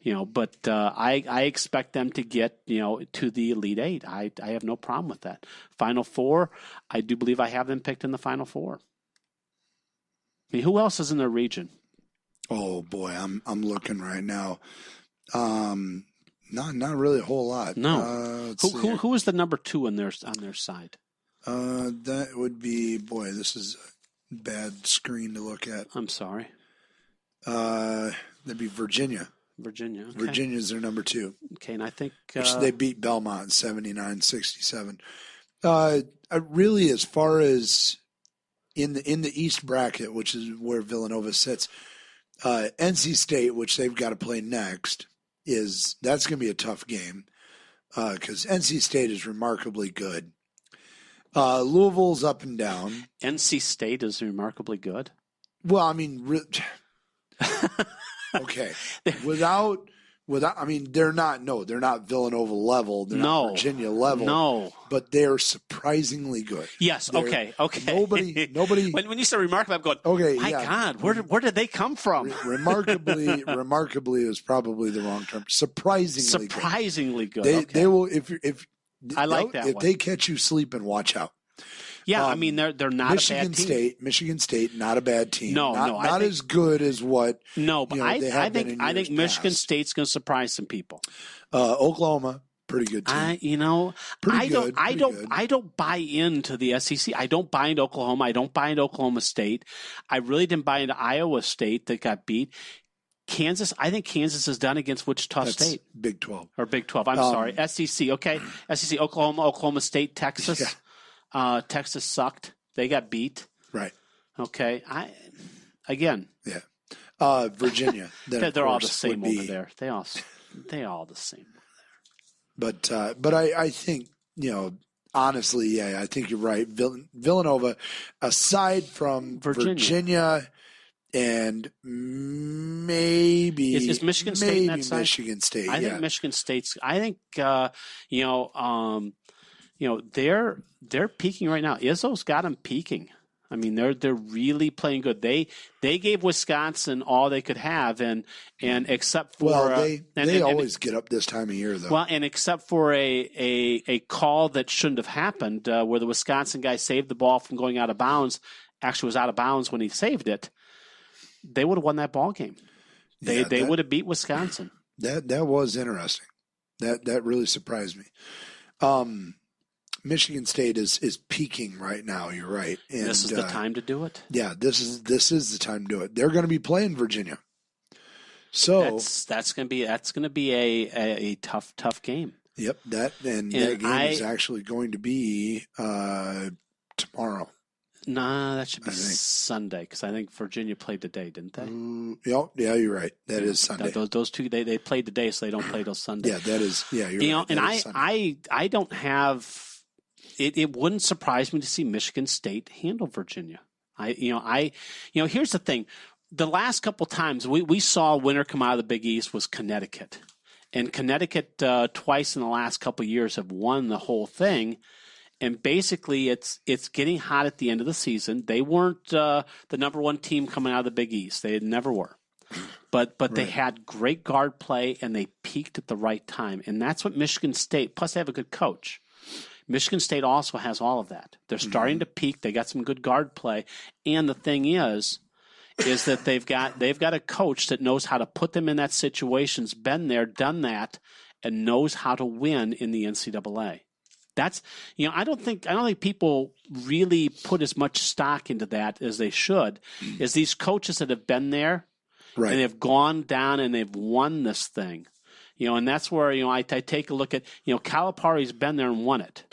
But I expect them to get, to the Elite Eight. I have no problem with that. Final Four, I do believe I have them picked in the Final Four. Who else is in their region? Oh boy, I'm looking right now. Not really a whole lot. No. Who is the number 2 on their side? That would be, boy, this is a bad screen to look at. I'm sorry. That'd be Virginia. Virginia. Okay. Virginia's their number 2. Okay, and I think which they beat Belmont 79-67. Really, as far as in the East bracket, which is where Villanova sits, NC State, which they've got to play next, that's going to be a tough game because NC State is remarkably good. Louisville's up and down. NC State is remarkably good. Well, okay. Without They're not Villanova level. They're not Virginia level. No. But they're surprisingly good. Yes. Okay. Nobody. When you say remarkable, I'm going, okay, my God, where did they come from? Remarkably is probably the wrong term. Surprisingly good. They will, if I like that if one. they catch you sleeping, watch out. Yeah, they're not a bad team. Michigan State, not a bad team. Not as good as what. No, but I think Michigan past. State's going to surprise some people. Oklahoma, pretty good team. I don't buy into the SEC. I don't buy into Oklahoma. I don't buy into Oklahoma State. I really didn't buy into Iowa State that got beat. Kansas, I think Kansas is done against Wichita State. Big 12. Or Big 12. I'm sorry. SEC, okay. SEC, Oklahoma State, Texas. Yeah. Texas sucked. They got beat. Right. Okay. Yeah. Virginia. They're all the same over there. They all the same over there. But I think, honestly, I think you're right. Villanova, aside from Virginia and maybe is Michigan State in that side? Michigan State. I think Michigan State's. I think they're peaking right now. Izzo's got them peaking. They're really playing good. They gave Wisconsin all they could have, and except for they always get up this time of year though. Well, and except for a call that shouldn't have happened, where the Wisconsin guy saved the ball from going out of bounds, actually was out of bounds when he saved it. They would have won that ball game. They would have beat Wisconsin. That was interesting. That really surprised me. Michigan State is peaking right now. You're right. And this is the time to do it. Yeah, this is the time to do it. They're going to be playing Virginia, so that's going to be a tough game. Yep, that game is actually going to be tomorrow. Nah, that should be Sunday because I think Virginia played today, didn't they? Yeah, you're right. That is Sunday. Those two they played today, so they don't play till Sunday. Yeah, that is. Yeah, you're right. And I don't have. It wouldn't surprise me to see Michigan State handle Virginia. Here's the thing. The last couple times we saw a winner come out of the Big East was Connecticut. And Connecticut twice in the last couple of years have won the whole thing. And basically it's getting hot at the end of the season. They weren't the number one team coming out of the Big East. They never were. But they had great guard play and they peaked at the right time. And that's what Michigan State, plus they have a good coach. Michigan State also has all of that. They're starting to peak. They got some good guard play. And the thing is that they've got a coach that knows how to put them in that situation's been there, done that, and knows how to win in the NCAA. That's I don't think people really put as much stock into that as they should. Is these coaches that have been there and they've gone down and they've won this thing. And that's where, I take a look at, Calipari's been there and won it.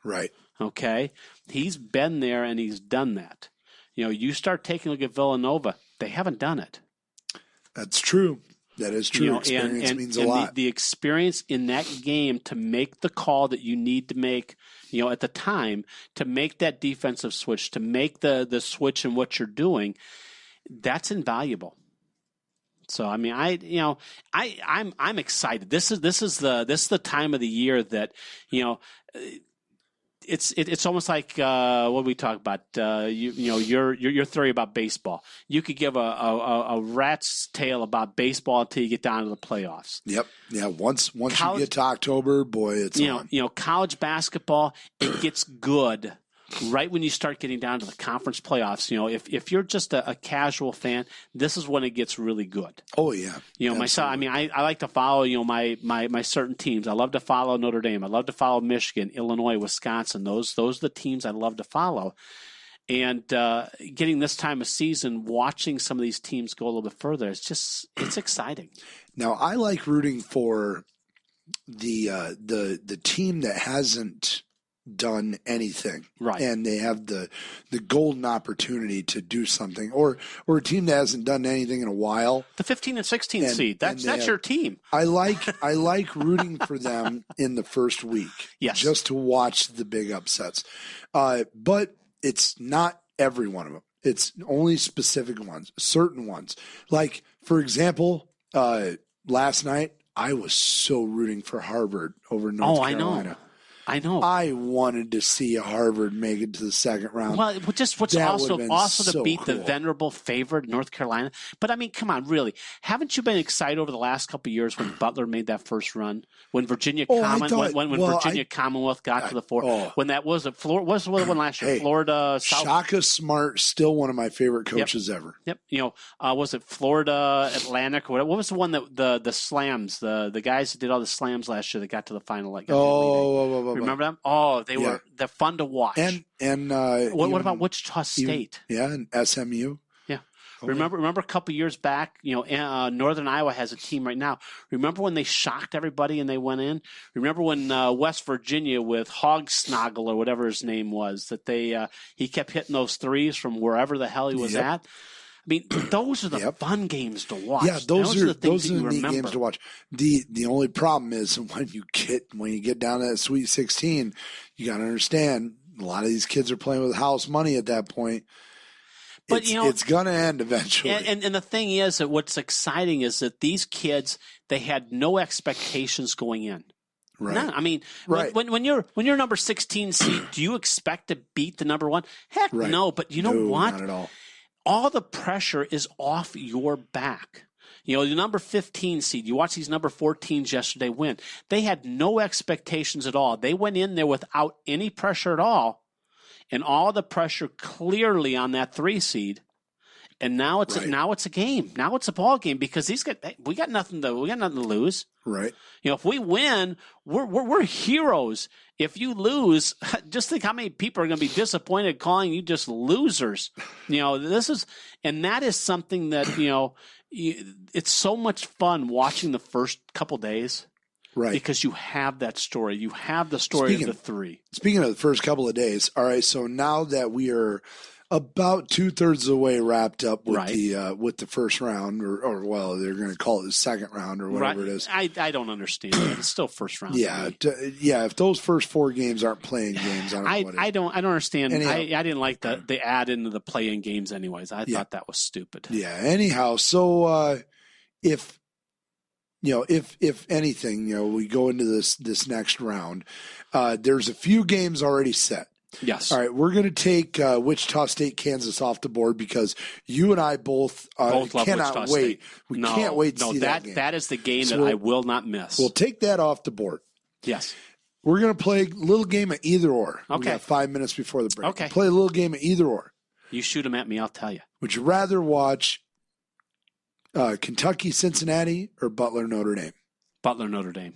Right. Okay. He's been there and he's done that. You start taking a look at Villanova, they haven't done it. That's true. That is true. Experience means a lot. The experience in that game to make the call that you need to make, at the time, to make that defensive switch, to make the switch in what you're doing, that's invaluable. So I'm excited. This is the time of the year that it's almost like what we talk about. Your theory about baseball. You could give a rat's tail about baseball until you get down to the playoffs. Yep. Yeah. Once you get to October, boy, it's on. College basketball, it gets good right when you start getting down to the conference playoffs. If you're just a casual fan, this is when it gets really good. Oh yeah. Myself. I like to follow. My certain teams. I love to follow Notre Dame. I love to follow Michigan, Illinois, Wisconsin. Those are the teams I love to follow. And getting this time of season, watching some of these teams go a little bit further, it's exciting. Now I like rooting for the team that hasn't done anything, right? And they have the golden opportunity to do something, or a team that hasn't done anything in a while. The 15 and 16 seed. That's your team. I like rooting for them in the first week, yes, just to watch the big upsets. But it's not every one of them. It's only specific ones, certain ones. Like for example, last night I was so rooting for Harvard over North Carolina. I know. I wanted to see Harvard make it to the second round. Well, what's That also would've been to so beat the cool. venerable favorite North Carolina. But I mean, come on, really? Haven't you been excited over the last couple of years when Butler made that first run? When Virginia Commonwealth got to the four? When that was Florida? What was the one last year? Florida. South. Shaka Smart, still one of my favorite coaches ever. Yep. Was it Florida Atlantic or whatever? What was the one that the slams? The guys that did all the slams last year that got to the final? Remember them? Oh, they're fun to watch. And what about Wichita State? And SMU. Yeah. Remember a couple years back, Northern Iowa has a team right now. Remember when they shocked everybody and they went in? Remember when West Virginia with Hogsnoggle or whatever his name was, that he kept hitting those threes from wherever the hell he was at? I mean, those are the fun games to watch. Yeah, those are the things the neat games to watch. The only problem is when you get down to that Sweet 16, you got to understand a lot of these kids are playing with house money at that point. But it's going to end eventually. And the thing is that what's exciting is that these kids, they had no expectations going in. Right. No, I mean, when you're number 16 seed, do you expect to beat the number one? Heck no. But you know what? Not at all. All the pressure is off your back. The number 15 seed, you watch these number 14s yesterday win. They had no expectations at all. They went in there without any pressure at all, and all the pressure clearly on that 3 seed. And now it's a game. Now it's a ball game because we got nothing to lose. Right. If we win, we're heroes. If you lose, just think how many people are going to be disappointed calling you just losers. That is something that it's so much fun watching the first couple days. Right. Because you have that story. You have the story of the 3. Speaking of the first couple of days, all right, so now that we are about 2/3 of the way wrapped up with the first round, or they're going to call it the second round or whatever it is. I don't understand that. It's still first round. Yeah, if those first 4 games aren't playing games, I don't understand. Anyhow, I didn't like the add into the play-in games anyways. I thought that was stupid. Yeah. Anyhow, so if anything, we go into this next round, there's a few games already set. Yes. All right, we're going to take Wichita State, Kansas off the board because you and I both cannot wait. We can't wait to see that game. That is the game that I will not miss. We'll take that off the board. Yes. We're going to play a little game of either or. Okay. We got 5 minutes before the break. Okay. We'll play a little game of either or. You shoot them at me, I'll tell you. Would you rather watch Kentucky, Cincinnati, or Butler, Notre Dame? Butler, Notre Dame.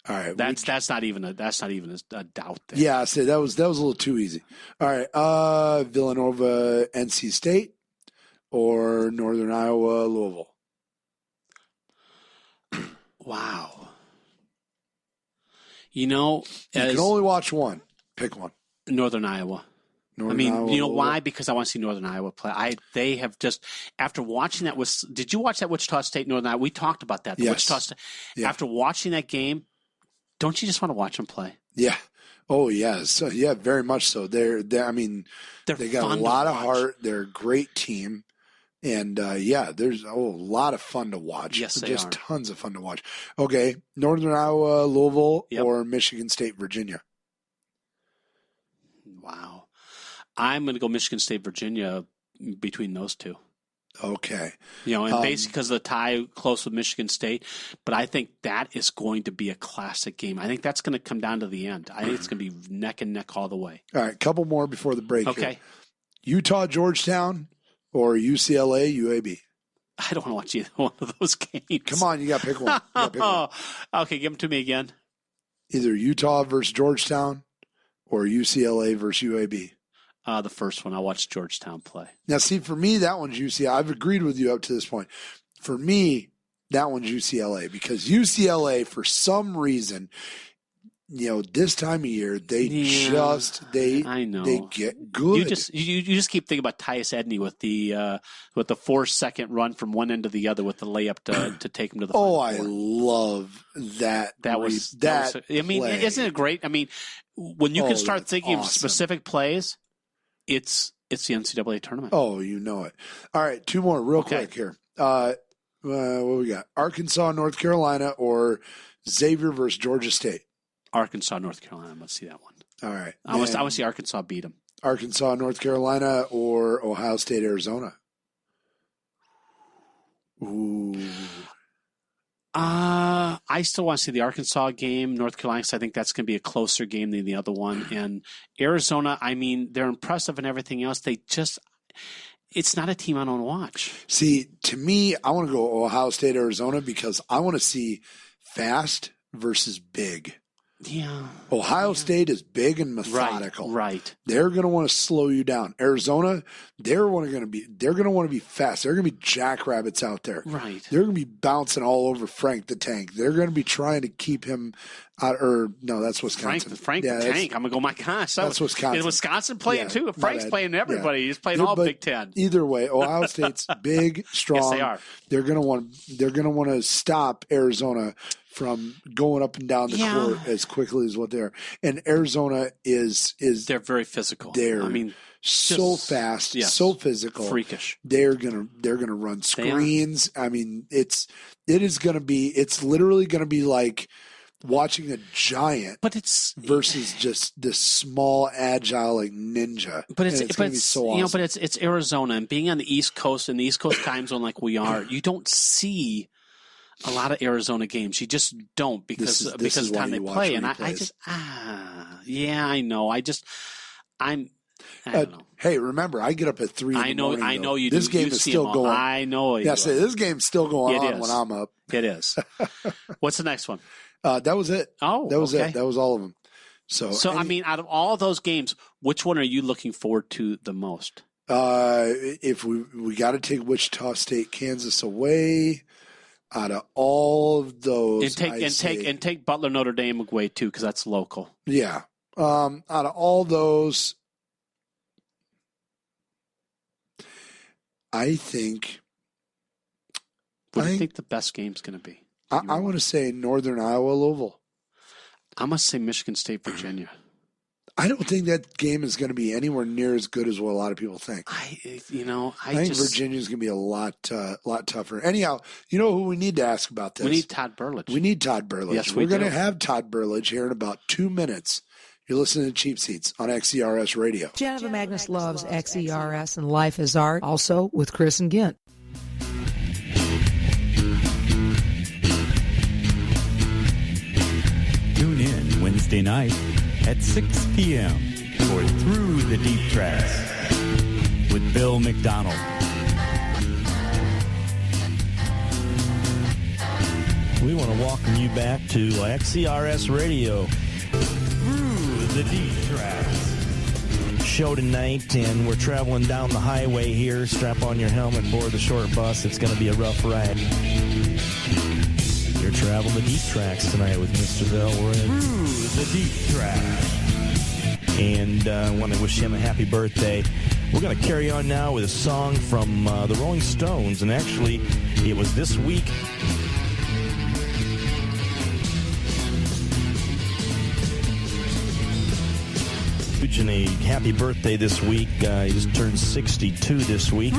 All right, that's not even a doubt there. Yeah, I say that was a little too easy. All right, Villanova, NC State, or Northern Iowa, Louisville. Wow. You can only watch one. Pick one. Northern Iowa. Iowa, you know why? Because I want to see Northern Iowa play. They have just, after watching that, did you watch that Wichita State, Northern Iowa? We talked about that. Yes. Wichita State. Yeah. After watching that game, don't you just want to watch them play? Yeah. Oh, yeah. So, yeah, very much so. They got a lot of heart. They're a great team. And, there's a lot of fun to watch. Yes, they just are. Tons of fun to watch. Okay, Northern Iowa, Louisville, or Michigan State, Virginia? Wow. I'm going to go Michigan State, Virginia between those two. Okay. Basically because of the tie close with Michigan State. But I think that is going to be a classic game. I think that's going to come down to the end. I think it's going to be neck and neck all the way. All right, couple more before the break. Okay. Here. Utah, Georgetown, or UCLA, UAB? I don't want to watch either one of those games. Come on, you got to pick one. Okay, give them to me again. Either Utah versus Georgetown or UCLA versus UAB. The first one. I watched Georgetown play. Now, see, for me, that one's UCLA. I've agreed with you up to this point. For me, that one's UCLA because UCLA, for some reason, this time of year, they get good. You just keep thinking about Tyus Edney with the 4-second run from one end to the other with the layup to take him to the final. I love that. Isn't it great? I mean, when you can start thinking of specific plays, it's the NCAA tournament. Oh, you know it. All right, 2 more real quick here. What we got? Arkansas, North Carolina, or Xavier versus Georgia State? Arkansas, North Carolina. Let's see that one. All right. I want to see Arkansas beat them. Arkansas, North Carolina, or Ohio State, Arizona? Ooh. I still want to see the Arkansas game, North Carolina, because I think that's going to be a closer game than the other one. And Arizona, I mean, they're impressive and everything else. It's not a team I don't watch. See, to me, I want to go Ohio State, Arizona, because I want to see fast versus big. Yeah. Ohio State is big and methodical. Right. They're going to want to slow you down. Arizona, they're going to want to be fast. They're going to be jackrabbits out there. Right. They're going to be bouncing all over Frank the Tank. They're going to be trying to keep him out. Or no, that's Wisconsin. Frank the Tank. I'm going to go. My gosh, that's Wisconsin. Is Wisconsin playing too? Frank's playing everybody. Yeah. He's playing all Big Ten. Either way, Ohio State's big, strong. Yes, they are. They're going to want to stop Arizona from going up and down the court as quickly as what they are. And Arizona is they're very physical. They're so fast, so physical, freakish. They're gonna run screens. I mean, it's literally gonna be like watching a giant, but it's versus just this small, agile like ninja. But it's gonna be so awesome. But it's Arizona, and being on the East Coast in the East Coast time zone like we are, you don't see a lot of Arizona games. You just don't because of the time they play. And I just I know. I don't know. Hey, remember, I get up at 3 in the morning. I know you. This game is still going. I know. This game's still going on when I'm up. It is. What's the next one? That was it. Oh, that was okay. it. That was all of them. So I mean, out of all those games, which one are you looking forward to the most? If we got to take Wichita State, Kansas away. Out of all of those, and take Butler Notre Dame away too, because that's local. Yeah. Out of all those, I think. What do you think the best game's going to be? I want to say Northern Iowa, Louisville. I must say Michigan State, Virginia. I don't think that game is going to be anywhere near as good as what a lot of people think. I think Virginia's going to be a lot tougher. Anyhow, you know who we need to ask about this? We need Todd Burlage. Yes, we're going to have Todd Burlage here in about 2 minutes. You're listening to Cheap Seats on XERS Radio. Geneva Magnus loves XERS and Life is Art, also with Chris and Gint. Tune in Wednesday night at 6 p.m. for Through the Deep Tracks with Bill McDonald. We want to welcome you back to XCRS Radio Through the Deep Tracks show tonight, and we're traveling down the highway here. Strap on your helmet, board the short bus. It's going to be a rough ride. You're traveling the deep tracks tonight with Mr. Bell. We're Through the Deep Tracks. And I want to wish him a happy birthday. We're going to carry on now with a song from the Rolling Stones. And actually, it was this week. And a happy birthday this week. He just turned 62 this week.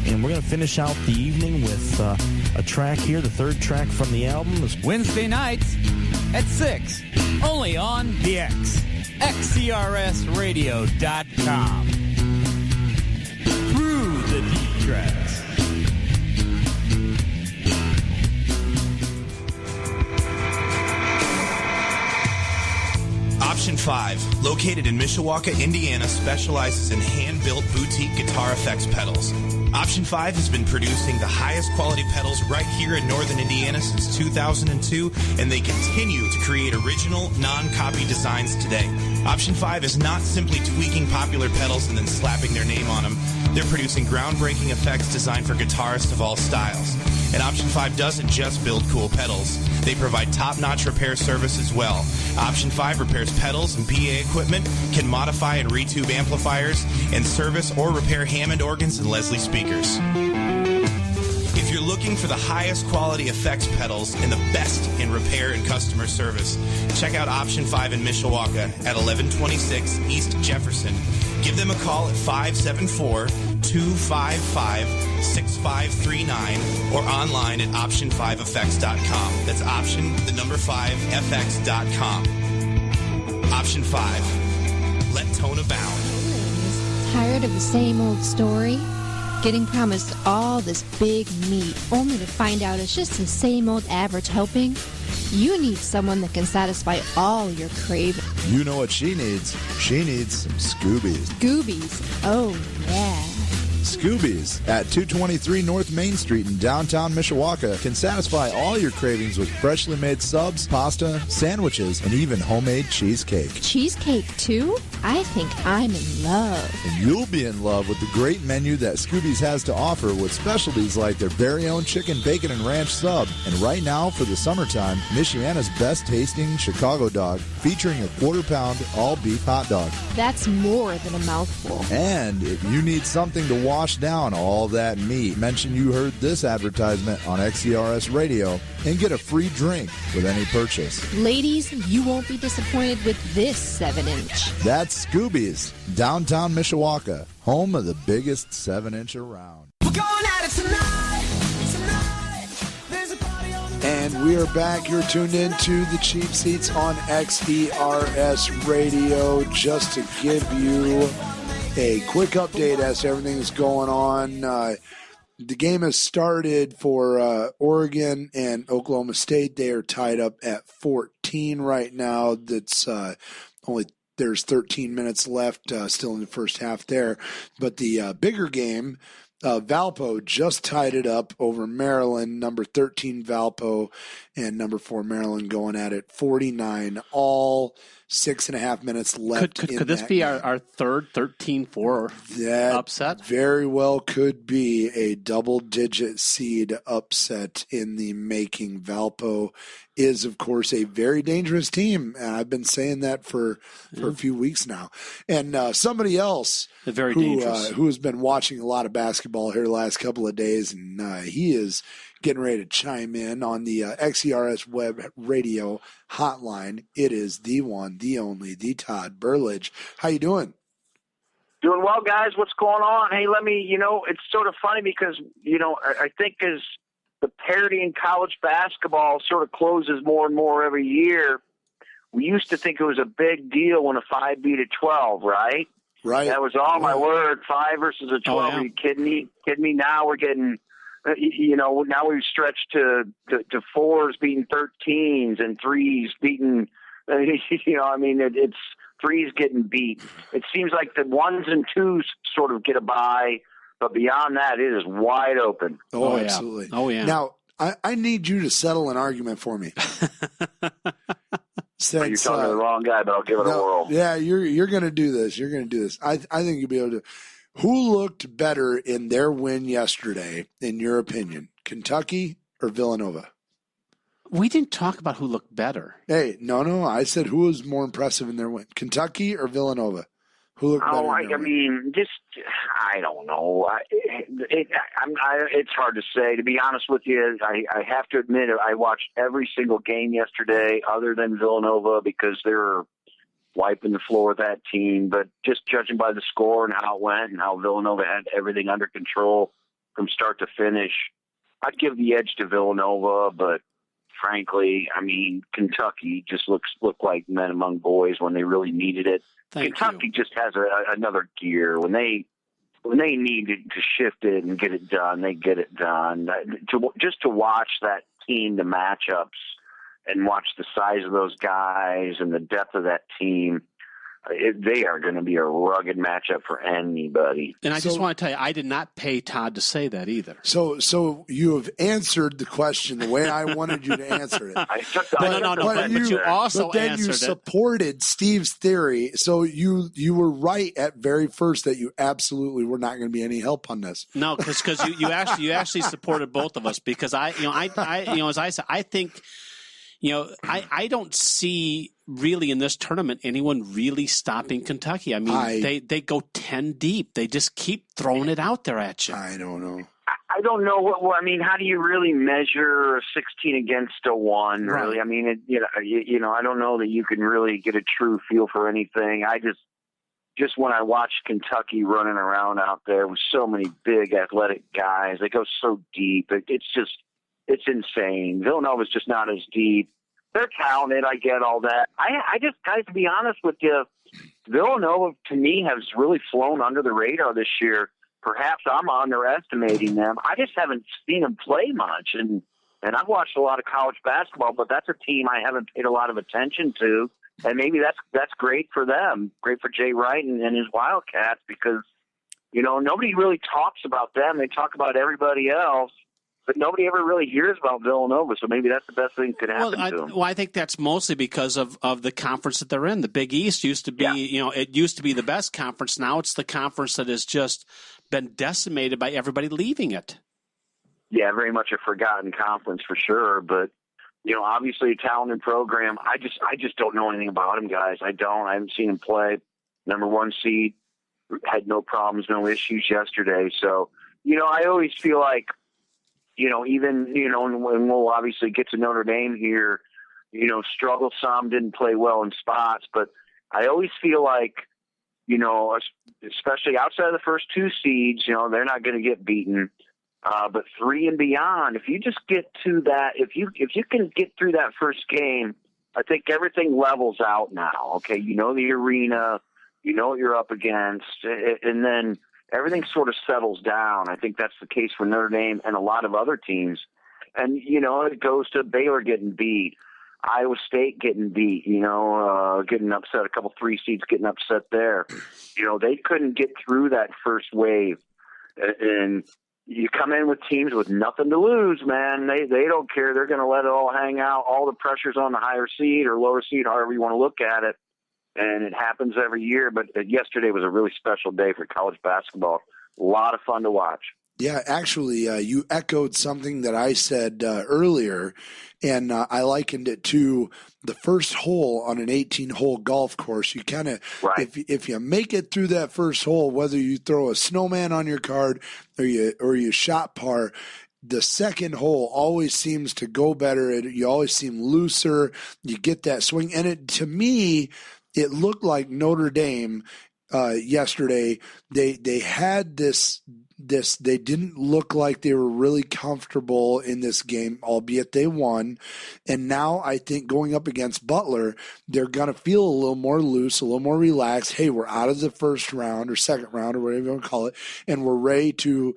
And we're going to finish out the evening with a track here, the third track from the album. Wednesday nights at 6, only on the X. XCRSradio.com. Through the Deep Tracks. Option 5, located in Mishawaka, Indiana, specializes in hand-built boutique guitar effects pedals. Option 5 has been producing the highest quality pedals right here in northern Indiana since 2002, and they continue to create original, non-copy designs today. Option 5 is not simply tweaking popular pedals and then slapping their name on them. They're producing groundbreaking effects designed for guitarists of all styles. And Option 5 doesn't just build cool pedals. They provide top-notch repair service as well. Option 5 repairs pedals and PA equipment, can modify and retube amplifiers, and service or repair Hammond organs and Leslie speakers. If you're looking for the highest quality effects pedals and the best in repair and customer service, check out Option 5 in Mishawaka at 1126 East Jefferson. Give them a call at 574-255-6539 or online at option5effects.com. That's option, the number 5fx.com. Option 5. Let tone abound. Tired of the same old story? Getting promised all this big meat only to find out it's just the same old average helping? You need someone that can satisfy all your cravings. You know what she needs? She needs some Scoobies. Scoobies. Oh, yeah. Scoobies at 223 North Main Street in downtown Mishawaka can satisfy all your cravings with freshly made subs, pasta, sandwiches, and even homemade cheesecake. Cheesecake, too? I think I'm in love. And you'll be in love with the great menu that Scoobies has to offer with specialties like their very own chicken, bacon, and ranch sub. And right now, for the summertime, Michiana's best-tasting Chicago dog featuring a quarter-pound all-beef hot dog. That's more than a mouthful. And if you need something to wash down all that meat, mention you heard this advertisement on XCRS Radio and get a free drink with any purchase. Ladies, you won't be disappointed with this 7-inch. That's Scoobies, downtown Mishawaka, home of the biggest 7-inch around. We're going at it tonight. And we are back. You're tuned in to the Cheap Seats on XERS Radio. Just to give you a quick update as to everything that's going on. The game has started for Oregon and Oklahoma State. They are tied up at 14 right now. That's there's 13 minutes left still in the first half there. But the bigger game, Valpo just tied it up over Maryland. Number 13 Valpo and number 4 Maryland going at it 49 all. 6.5 minutes left. Could this be our third 13-4 upset? Very well could be a double-digit seed upset in the making. Valpo is, of course, a very dangerous team, and I've been saying that for a few weeks now. And somebody else who has been watching a lot of basketball here the last couple of days, and he is getting ready to chime in on the XERS Web Radio hotline. It is the one, the only, the Todd Burlage. How you doing? Doing well, guys. What's going on? Hey, it's sort of funny because, I think as the parity in college basketball sort of closes more and more every year, we used to think it was a big deal when a 5 beat a 12, right? Right. That was all my word, 5 versus a 12. Oh, yeah. Are you kidding me? Now we're getting... now we've stretched to 4s beating 13s and 3s beating, it's 3s getting beat. It seems like the 1s and 2s sort of get a bye, but beyond that, it is wide open. Oh, absolutely. Oh, yeah. Now, I need you to settle an argument for me. You're talking to the wrong guy, but I'll give it a whirl. Yeah, you're going to do this. You're going to do this. I think you'll be able to. Who looked better in their win yesterday, in your opinion, Kentucky or Villanova? We didn't talk about who looked better. Hey, no. I said who was more impressive in their win, Kentucky or Villanova? Who looked better? I don't know. It's hard to say. To be honest with you, I have to admit I watched every single game yesterday other than Villanova because they're wiping the floor with that team, but just judging by the score and how it went and how Villanova had everything under control from start to finish, I'd give the edge to Villanova, but frankly, Kentucky just looked like men among boys when they really needed it. Kentucky just has another gear. When they need to shift it and get it done, they get it done. To watch that team, the matchups, and watch the size of those guys and the depth of that team, they are going to be a rugged matchup for anybody. And I just want to tell you, I did not pay Todd to say that either. So you have answered the question the way I wanted you to answer it. But you also then answered you it. supported Steve's theory. So you were right at very first that you absolutely were not going to be any help on this. No, because you actually supported both of us because as I said, I think. I don't see really in this tournament anyone really stopping Kentucky. They go 10 deep. They just keep throwing it out there at you. I don't know. I I don't know what I mean. How do you really measure a 16 against a 1? Really, Right. I mean, I don't know that you can really get a true feel for anything. I just when I watched Kentucky running around out there with so many big athletic guys, they go so deep. It's insane. Villanova's just not as deep. They're talented. I get all that. I just, guys, to be honest with you, Villanova to me has really flown under the radar this year. Perhaps I'm underestimating them. I just haven't seen them play much, and I've watched a lot of college basketball, but that's a team I haven't paid a lot of attention to, and maybe that's great for them, great for Jay Wright and his Wildcats, because nobody really talks about them. They talk about everybody else, but nobody ever really hears about Villanova, so maybe that's the best thing that could happen to them. Well, I think that's mostly because of the conference that they're in. The Big East used to be, it used to be the best conference. Now it's the conference that has just been decimated by everybody leaving it. Yeah, very much a forgotten conference for sure, but obviously a talented program. I just don't know anything about them, guys. I haven't seen them play. Number 1 seed, had no problems, no issues yesterday. So, I always feel like, even, and we'll obviously get to Notre Dame here, struggled some, didn't play well in spots, but I always feel like, especially outside of the first 2 seeds, they're not going to get beaten. But 3 and beyond, if you just get to that, if you can get through that first game, I think everything levels out now. Okay, the arena, what you're up against, and then everything sort of settles down. I think that's the case for Notre Dame and a lot of other teams. And, it goes to Baylor getting beat, Iowa State getting beat, getting upset, a couple 3 seeds getting upset there. They couldn't get through that first wave. And you come in with teams with nothing to lose, man. They don't care. They're going to let it all hang out. All the pressure's on the higher seed or lower seed, however you want to look at it. And it happens every year, but yesterday was a really special day for college basketball. A lot of fun to watch. Yeah, actually, you echoed something that I said earlier, and I likened it to the first hole on an 18-hole golf course. You kind of, if you make it through that first hole, whether you throw a snowman on your card or you shot par, the second hole always seems to go better. You always seem looser. You get that swing, and to me, it looked like Notre Dame yesterday. They had this. They didn't look like they were really comfortable in this game, albeit they won. And now I think going up against Butler, they're going to feel a little more loose, a little more relaxed. Hey, we're out of the first round or second round or whatever you want to call it, and we're ready to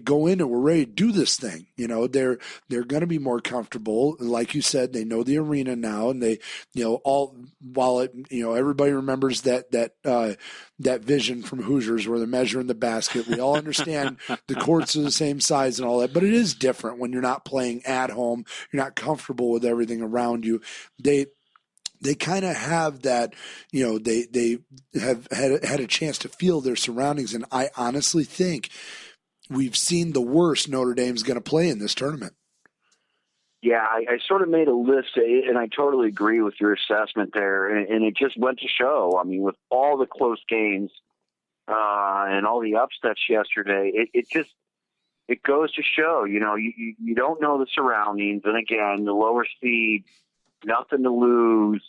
go in and we're ready to do this thing. They're going to be more comfortable. Like you said, they know the arena now, and they, everybody remembers that vision from Hoosiers where they're measuring the basket. We all understand the courts are the same size and all that, but it is different when you're not playing at home. You're not comfortable with everything around you. They kind of have that, they have had a chance to feel their surroundings, and I honestly think we've seen the worst Notre Dame's going to play in this tournament. Yeah, I sort of made a list, and I totally agree with your assessment there, and it just went to show. I mean, with all the close games and all the upsets yesterday, it goes to show, you don't know the surroundings, and again, the lower seed, nothing to lose,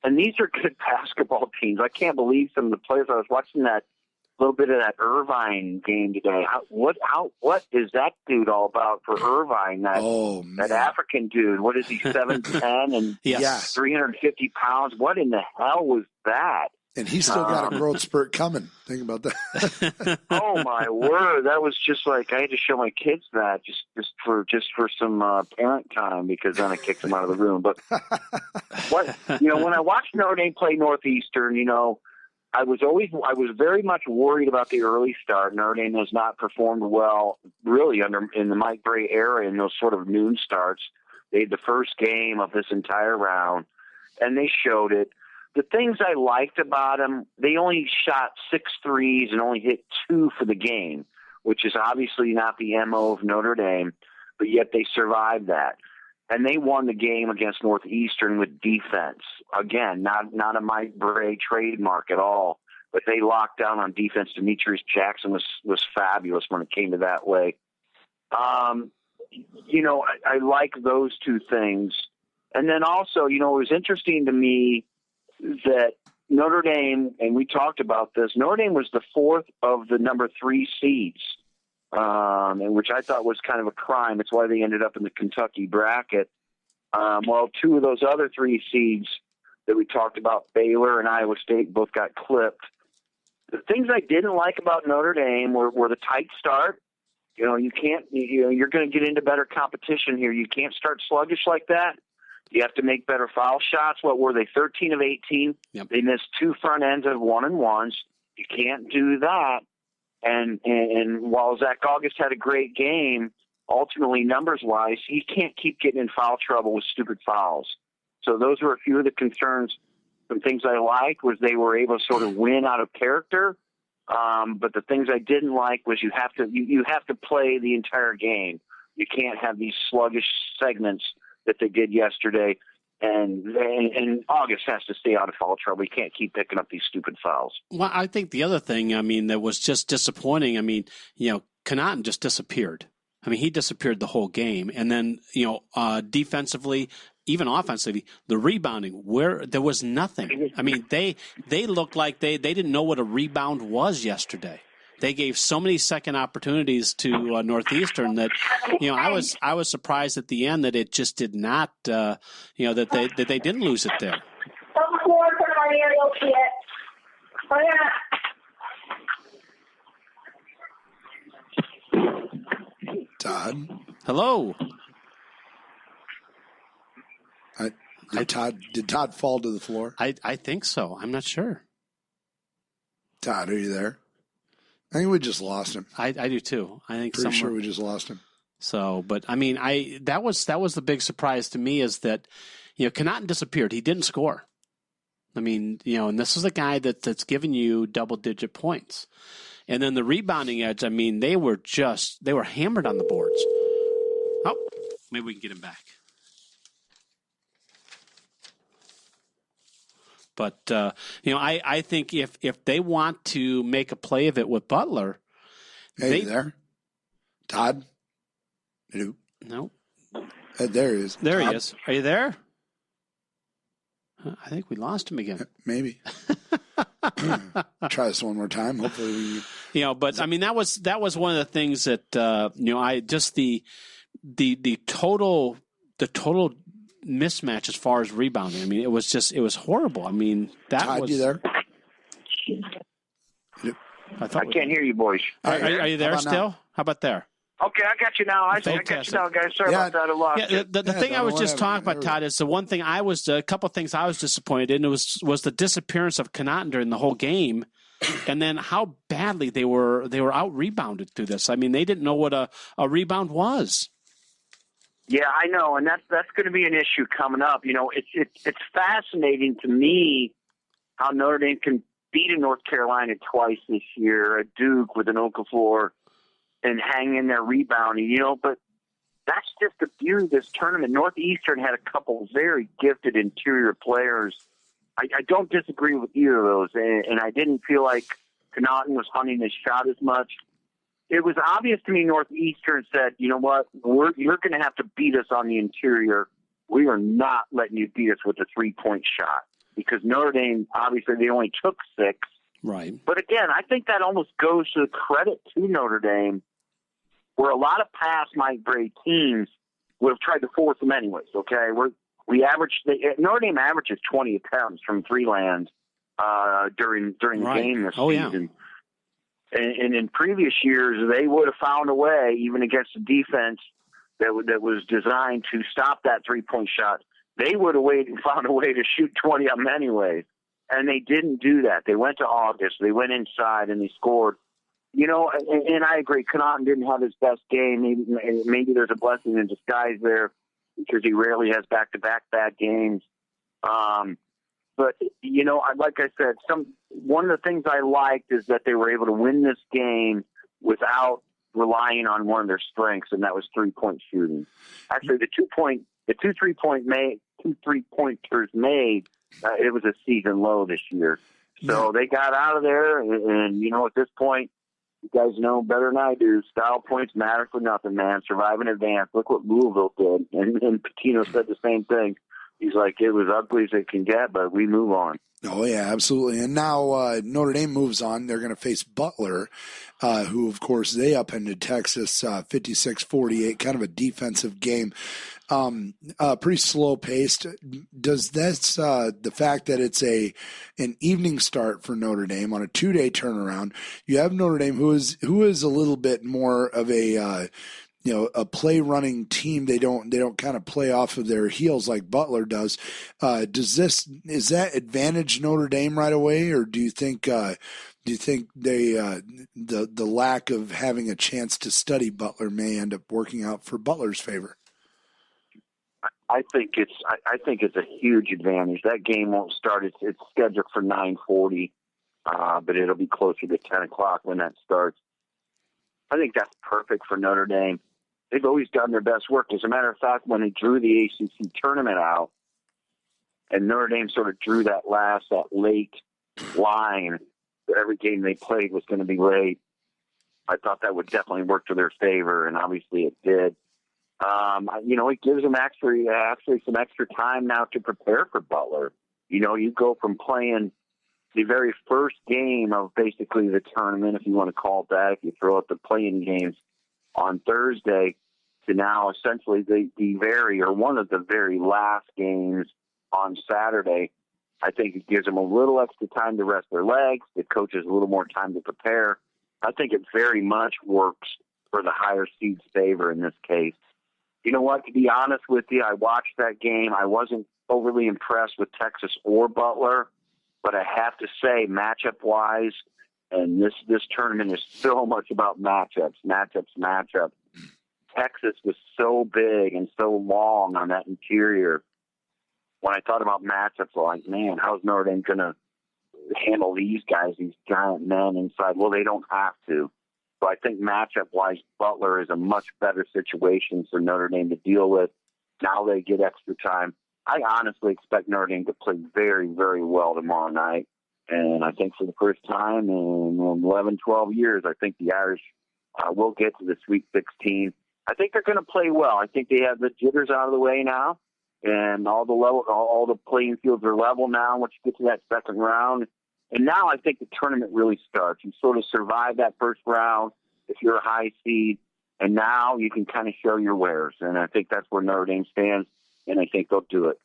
and these are good basketball teams. I can't believe some of the players. I was watching that little bit of that Irvine game today. What is that dude all about for Irvine? That African dude. What is he, 7'10" and 350 pounds? What in the hell was that? And he's still got a growth spurt coming. Think about that. Oh my word! That was just like I had to show my kids that just for some parent time, because then I kicked them out of the room. But when I watched Notre Dame play Northeastern, I was very much worried about the early start. Notre Dame has not performed well, really, in the Mike Brey era in those sort of noon starts. They had the first game of this entire round, and they showed it. The things I liked about them, they only shot 6 threes and only hit 2 for the game, which is obviously not the MO of Notre Dame, but yet they survived that. And they won the game against Northeastern with defense. Again, not a Mike Brey trademark at all, but they locked down on defense. Demetrius Jackson was fabulous when it came to that way. I like those two things. And then also, it was interesting to me that Notre Dame, and we talked about this, Notre Dame was the fourth of the number 3 seeds, and which I thought was kind of a crime. It's why they ended up in the Kentucky bracket. While 2 of those other 3 seeds that we talked about, Baylor and Iowa State, both got clipped. The things I didn't like about Notre Dame were the tight start. You can't, you're going to get into better competition here. You can't start sluggish like that. You have to make better foul shots. What were they, 13 of 18? Yep. They missed 2 front ends of 1-and-1s. You can't do that. And while Zach August had a great game, ultimately, numbers-wise, he can't keep getting in foul trouble with stupid fouls. So those were a few of the concerns. Some things I liked was they were able to sort of win out of character. But the things I didn't like was you have to play the entire game. You can't have these sluggish segments that they did yesterday. And August has to stay out of foul trouble. He can't keep picking up these stupid fouls. Well, I think the other thing, that was just disappointing, Connaughton just disappeared. He disappeared the whole game. And then, defensively, even offensively, the rebounding, where there was nothing. They looked like they didn't know what a rebound was yesterday. They gave so many second opportunities to Northeastern that, I was surprised at the end that it just did not, that they didn't lose it there. Todd. Hello. Did Todd fall to the floor? I think so. I'm not sure. Todd, are you there? I think we just lost him. I do too. I think pretty sure we just lost him. So, but that was the big surprise to me is that Connaughton disappeared. He didn't score. And this is a guy that's given you double-digit points. And then the rebounding edge, they were hammered on the boards. Oh, maybe we can get him back. But, I think if they want to make a play of it with Butler. Hey, there. Todd? Hello? No. There he is. There Todd? he is. Are you there? I think we lost him again. Maybe. Try this one more time. Hopefully we. But that was one of the things that I just the total mismatch as far as rebounding. It was horrible. Todd, was. You there? I can't hear you, boys. Are you there still? Now? How about there? Okay, I got you now. I got you now, guys. Sorry about that. I lost you. The thing I was just talking about, Todd, is the one thing a couple of things I was disappointed in was the disappearance of Connaughton during the whole game, and then how badly they were out rebounded through this. They didn't know what a rebound was. Yeah, I know, and that's going to be an issue coming up. It's fascinating to me how Notre Dame can beat a North Carolina twice this year, a Duke with an Okafor, and hang in there rebounding, but that's just the beauty of this tournament. Northeastern had a couple very gifted interior players. I don't disagree with either of those, and I didn't feel like Connaughton was hunting his shot as much. It was obvious to me Northeastern said, you know what, you're going to have to beat us on the interior. We are not letting you beat us with a three-point shot, because Notre Dame, obviously, they only took 6. Right. But again, I think that almost goes to the credit to Notre Dame, where a lot of past Mike Brey teams would have tried to force them anyways. Okay, Notre Dame averages 20 attempts from three land during the game this season. And in previous years, they would have found a way, even against a defense that was designed to stop that 3-point shot. They would have found a way to shoot 20 of them anyways. And they didn't do that. They went to August. They went inside and they scored. And I agree, Connaughton didn't have his best game. Maybe there's a blessing in disguise there, because he rarely has back-to-back bad games. But, like I said, one of the things I liked is that they were able to win this game without relying on one of their strengths, and that was 3-point shooting. Actually, the two three-pointers made, it was a season low this year. So they got out of there, and at this point, You guys know better than I do. Style points matter for nothing, man. Survive and advance. Look what Louisville did. And Patino said the same thing. He's like, it was ugly as it can get, but we move on. Oh, yeah, absolutely. And now Notre Dame moves on. They're going to face Butler, who, of course, they upended Texas 56-48, kind of a defensive game. Pretty slow-paced. Does this, the fact that it's an evening start for Notre Dame on a 2-day turnaround, you have Notre Dame, who is a little bit more of a a play running team. They don't kind of play off of their heels like Butler does. Is that advantage Notre Dame right away, or do you think they the lack of having a chance to study Butler may end up working out for Butler's favor? I think it's a huge advantage. That game won't start. It's scheduled for 9:40, but it'll be closer to 10 o'clock when that starts. I think that's perfect for Notre Dame. They've always done their best work. As a matter of fact, when they drew the ACC tournament out, and Notre Dame sort of drew that late line that every game they played was going to be late, I thought that would definitely work to their favor, and obviously it did. It gives them actually some extra time now to prepare for Butler. You go from playing the very first game of basically the tournament, if you want to call it that, if you throw out the play-in games on Thursday, to now essentially one of the very last games on Saturday. I think it gives them a little extra time to rest their legs. It coaches a little more time to prepare. I think it very much works for the higher seed's favor in this case. You know what? To be honest with you, I watched that game. I wasn't overly impressed with Texas or Butler, but I have to say, matchup-wise, and this tournament is so much about matchups. Texas was so big and so long on that interior. When I thought about matchups, I'm like, man, how's Notre Dame going to handle these guys, these giant men inside? Well, they don't have to. So I think matchup-wise, Butler is a much better situation for Notre Dame to deal with. Now they get extra time. I honestly expect Notre Dame to play very, very well tomorrow night. And I think for the first time in 11, 12 years, I think the Irish will get to the Sweet 16. I think they're going to play well. I think they have the jitters out of the way now, and all the playing fields are level now once you get to that second round. And now I think the tournament really starts. You sort of survive that first round if you're a high seed, and now you can kind of show your wares. And I think that's where Notre Dame stands, and I think they'll do it.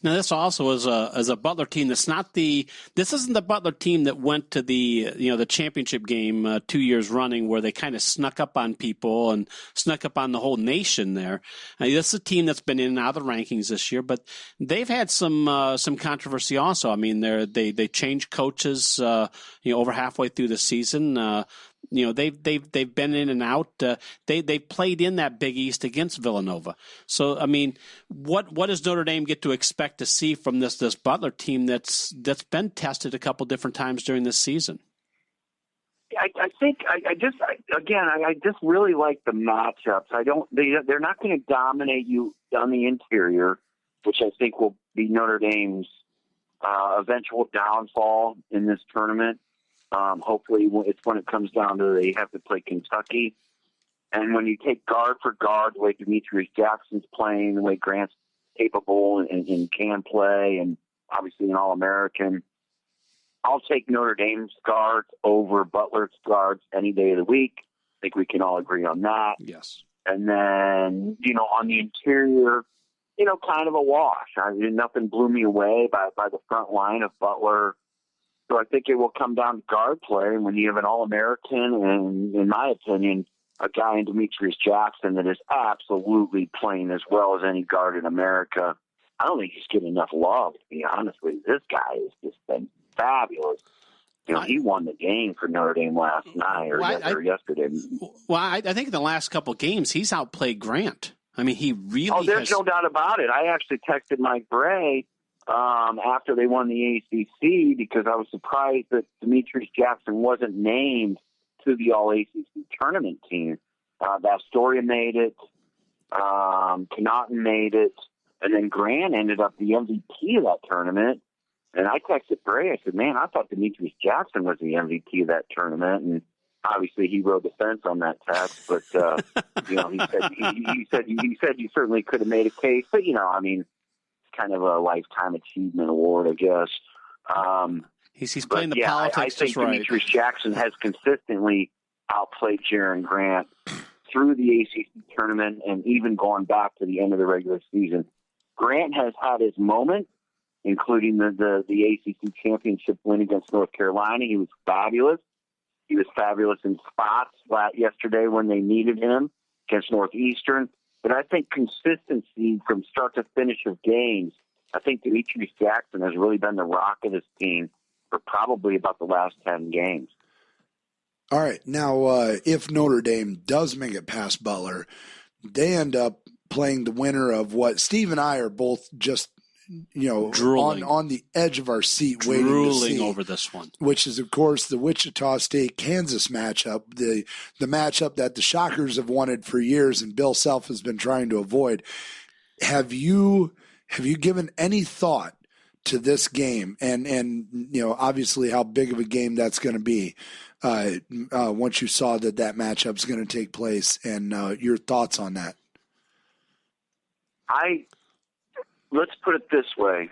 Now, this also is a Butler team that's not this isn't the Butler team that went to the championship game 2 years running where they kind of snuck up on people and snuck up on the whole nation there. This is a team that's been in and out of the rankings this year, but they've had some controversy also. I mean, they changed coaches over halfway through the season. They've been in and out. They played in that Big East against Villanova. So I mean, what does Notre Dame get to expect to see from this Butler team that's been tested a couple different times during this season? I think I just really like the matchups. They're not going to dominate you on the interior, which I think will be Notre Dame's eventual downfall in this tournament. Hopefully it's when it comes down to they have to play Kentucky. And when you take guard for guard, the way Demetrius Jackson's playing, the way Grant's capable and can play, and obviously an All-American, I'll take Notre Dame's guards over Butler's guards any day of the week. I think we can all agree on that. Yes. And then, on the interior, kind of a wash. Nothing blew me away by the front line of Butler. So I think it will come down to guard play. And when you have an All-American and, in my opinion, a guy in Demetrius Jackson that is absolutely playing as well as any guard in America, I don't think he's getting enough love, to be honest with you. This guy has just been fabulous. He won the game for Notre Dame last night or yesterday. Well, I think in the last couple of games, he's outplayed Grant. I mean, he really has. There's no doubt about it. I actually texted Mike Bray after they won the ACC because I was surprised that Demetrius Jackson wasn't named to the All-ACC tournament team. Astoria made it. Connaughton made it. And then Grant ended up the MVP of that tournament. And I texted Bray. I said, man, I thought Demetrius Jackson was the MVP of that tournament. And Obviously, he rode the fence on that text, but he said you certainly could have made a case. But it's kind of a lifetime achievement award, I guess. He's playing the politics I think just right. Demetrius Jackson has consistently outplayed Jaron Grant through the ACC tournament and even going back to the end of the regular season. Grant has had his moment, including the ACC championship win against North Carolina. He was fabulous. He was fabulous in spots yesterday when they needed him against Northeastern. But I think consistency from start to finish of games, I think Demetrius Jackson has really been the rock of this team for probably about the last 10 games. All right. Now, if Notre Dame does make it past Butler, they end up playing the winner of what Steve and I are both just on the edge of our seat waiting to see over this one, which is, of course, the Wichita State-Kansas matchup, the matchup that the Shockers have wanted for years and Bill Self has been trying to avoid. Have you given any thought to this game and obviously how big of a game that's going to be once you saw that matchup is going to take place, and your thoughts on that? Let's put it this way.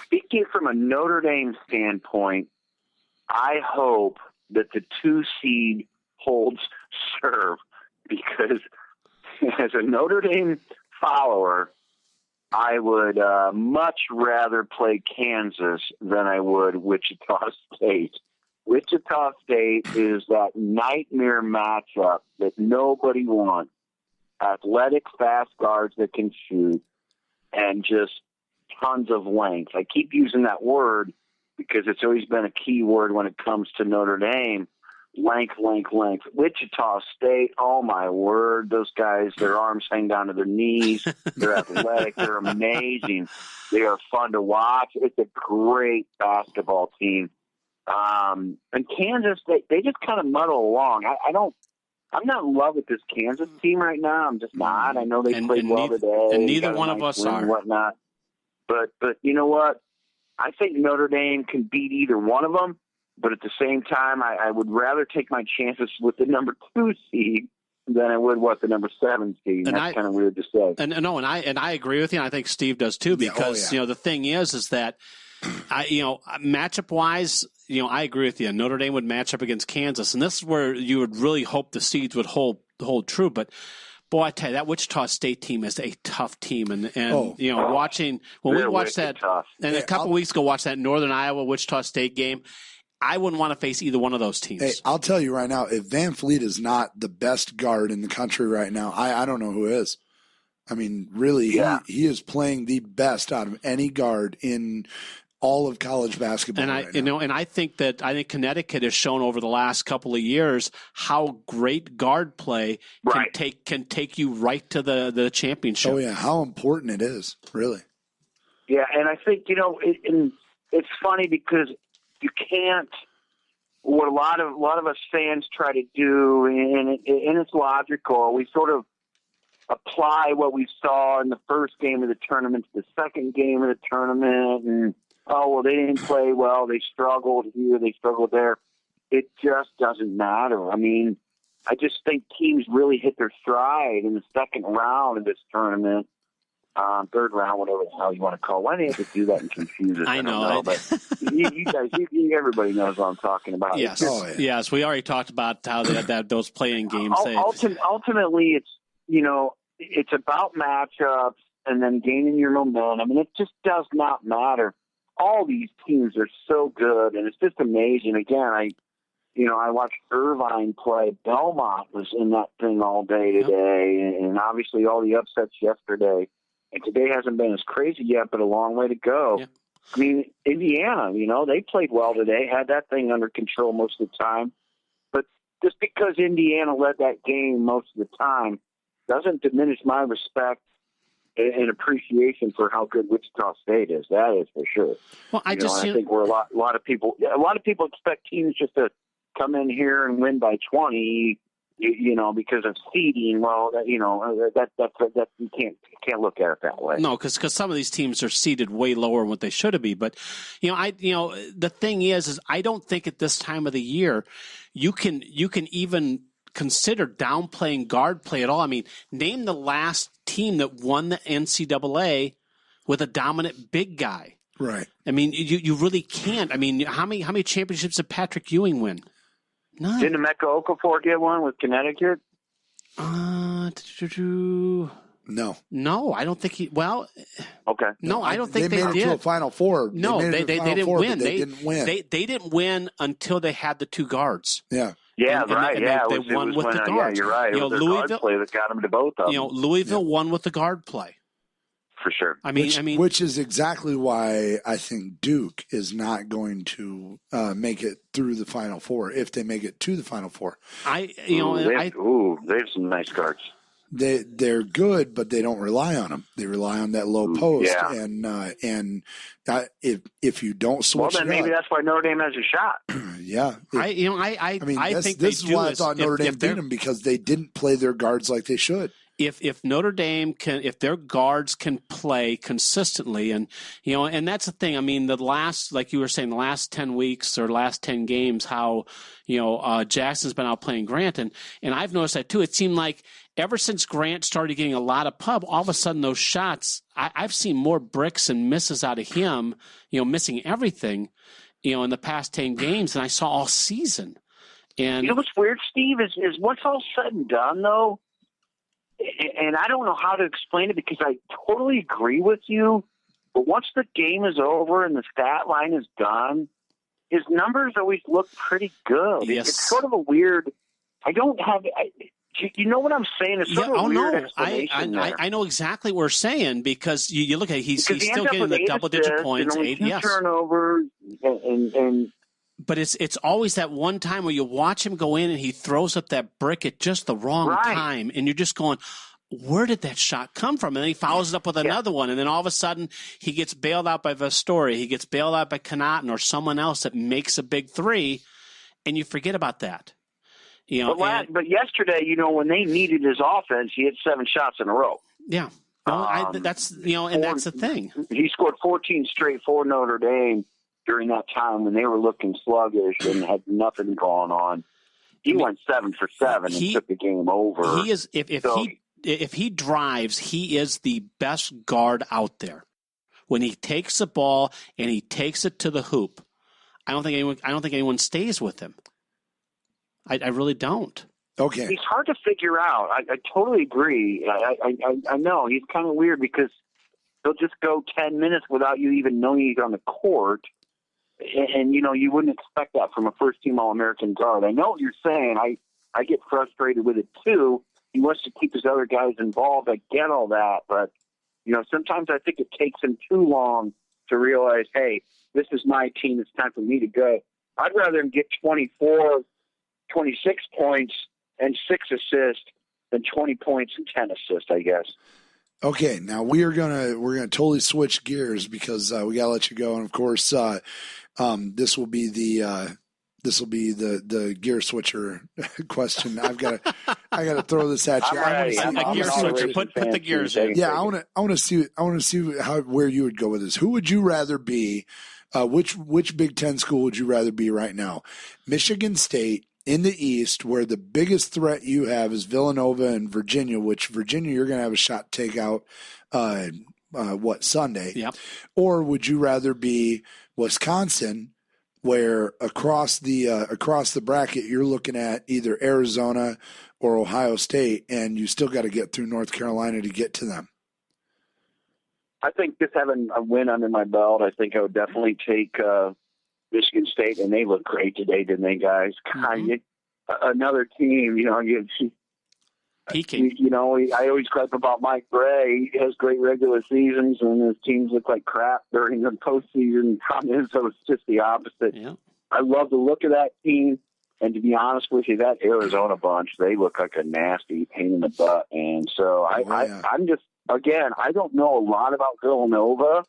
Speaking from a Notre Dame standpoint, I hope that the 2 seed holds serve, because as a Notre Dame follower, I would much rather play Kansas than I would Wichita State. Wichita State is that nightmare matchup that nobody wants. Athletic, fast guards that can shoot, and just tons of length. I keep using that word because it's always been a key word when it comes to Notre Dame. Length. Wichita State, oh my word, those guys, their arms hang down to their knees. They're athletic. They're amazing. They are fun to watch. It's a great basketball team. And Kansas, they just kind of muddle along. I'm not in love with this Kansas team right now. I'm just not. I know they played well today. And neither one of us are. And whatnot. But you know what? I think Notre Dame can beat either one of them. But at the same time, I would rather take my chances with the number 2 seed than I would the number 7 seed. That's kind of weird to say. And I agree with you. And I think Steve does too, because the thing is that matchup wise, I agree with you. Notre Dame would match up against Kansas, and this is where you would really hope the seeds would hold true. But boy, I tell you, that Wichita State team is a tough team, watching when we watched that, tough. And a couple weeks ago, watched that Northern Iowa Wichita State game. I wouldn't want to face either one of those teams. Hey, I'll tell you right now, if Van Fleet is not the best guard in the country right now, I don't know who is. I mean, really, he is playing the best out of any guard in all of college basketball. And I think Connecticut has shown over the last couple of years how great guard play can take you right to the championship. Oh yeah, how important it is, really. Yeah, and I think it's funny because you can't. What a lot of us fans try to do, and it's logical. We sort of apply what we saw in the first game of the tournament to the second game of the tournament, and they didn't play well. They struggled here. They struggled there. It just doesn't matter. I mean, I just think teams really hit their stride in the second round of this tournament. Third round, whatever the hell you want to call it. Why do they have to do that and confuse us? I don't know. But you guys, everybody knows what I'm talking about. Yes, yes. We already talked about how those playing games. Ultimately, it's about matchups and then gaining your momentum, and it just does not matter. All these teams are so good, and it's just amazing. Again, I watched Irvine play. Belmont was in that thing all day today, and obviously all the upsets yesterday. And today hasn't been as crazy yet, but a long way to go. Yeah. I mean, Indiana, they played well today, had that thing under control most of the time. But just because Indiana led that game most of the time doesn't diminish my respect and appreciation for how good Wichita State is. That is for sure. Well, I think we're a lot of people expect teams just to come in here and win by 20. because of seeding. Well, that you can't look at it that way. No, because some of these teams are seeded way lower than what they should be. But the thing is I don't think at this time of the year you can even consider downplaying guard play at all. I mean, name the last team that won the NCAA with a dominant big guy. Right. I mean, you really can't. I mean, how many championships did Patrick Ewing win? None. Didn't Emeka Okafor get one with Connecticut? No, I don't think he. Well, okay. No, I don't think they made did. it to a Final Four. No, they didn't win. They didn't win. They didn't win until they had the two guards. Yeah. Yeah, right. They won with the guards. Yeah, you're right. It was their guard play that got them to both of them. Louisville won with the guard play. For sure. Which is exactly why I think Duke is not going to make it through the Final Four if they make it to the Final Four. They have some nice guards. They're good, but they don't rely on them. They rely on that low post, and if you don't switch, well, then maybe that's why Notre Dame has a shot. Yeah, I think this is why I thought Notre Dame beat them, because they didn't play their guards like they should. If Notre Dame if their guards can play consistently, and that's the thing. I mean, like you were saying, the last 10 weeks or last 10 games, how Jackson's been out playing Grant, and I've noticed that too. It seemed like ever since Grant started getting a lot of pub, all of a sudden those shots, I've seen more bricks and misses out of him, missing everything, in the past 10 games than I saw all season. And what's weird, Steve, is once all said and done, though. And I don't know how to explain it, because I totally agree with you. But once the game is over and the stat line is done, his numbers always look pretty good. Yes. It's sort of a weird. You know what I'm saying? It's sort of a weird explanation there. I know exactly what we're saying, because you look at he's still getting the double-digit points, and only 8 two turnovers, and but it's always that one time where you watch him go in and he throws up that brick at just the wrong time, and you're just going, where did that shot come from? And then he follows it up with another one, and then all of a sudden he gets bailed out by Vestori, he gets bailed out by Connaughton or someone else that makes a big three, and you forget about that. But yesterday, when they needed his offense, he hit 7 shots in a row. Yeah. Well, that's the thing. He scored 14 straight for Notre Dame during that time when they were looking sluggish and had nothing going on. He went 7 for 7 and took the game over. He is if he drives, he is the best guard out there. When he takes the ball and he takes it to the hoop, I don't think anyone stays with him. I really don't. Okay. He's hard to figure out. I totally agree. I know he's kind of weird, because he'll just go 10 minutes without you even knowing he's on the court. And you wouldn't expect that from a first-team All-American guard. I know what you're saying. I get frustrated with it, too. He wants to keep his other guys involved. I get all that. But, sometimes I think it takes him too long to realize, hey, this is my team. It's time for me to go. I'd rather him get 24, 26 points and 6 assists than 20 points and 10 assists, I guess. Okay, now we're gonna totally switch gears, because we gotta let you go, and of course, this will be the gear switcher question. I gotta throw this at you. A gear switcher. Put the gears in. Yeah, I want to see where you would go with this. Who would you rather be? Which Big Ten school would you rather be right now? Michigan State in the East, where the biggest threat you have is Villanova and Virginia, which Virginia you're going to have a shot to take out Sunday? Yep. Or would you rather be Wisconsin, where across the bracket you're looking at either Arizona or Ohio State, and you still got to get through North Carolina to get to them? I think just having a win under my belt, I think I would definitely take Michigan State, and they look great today, didn't they, guys? Mm-hmm. Another team, peaking. I always gripe about Mike Gray. He has great regular seasons, and his teams look like crap during the postseason. So it's just the opposite. Yeah. I love the look of that team, and to be honest with you, that Arizona bunch, they look like a nasty pain in the butt. And so I'm just, again, I don't know a lot about Villanova,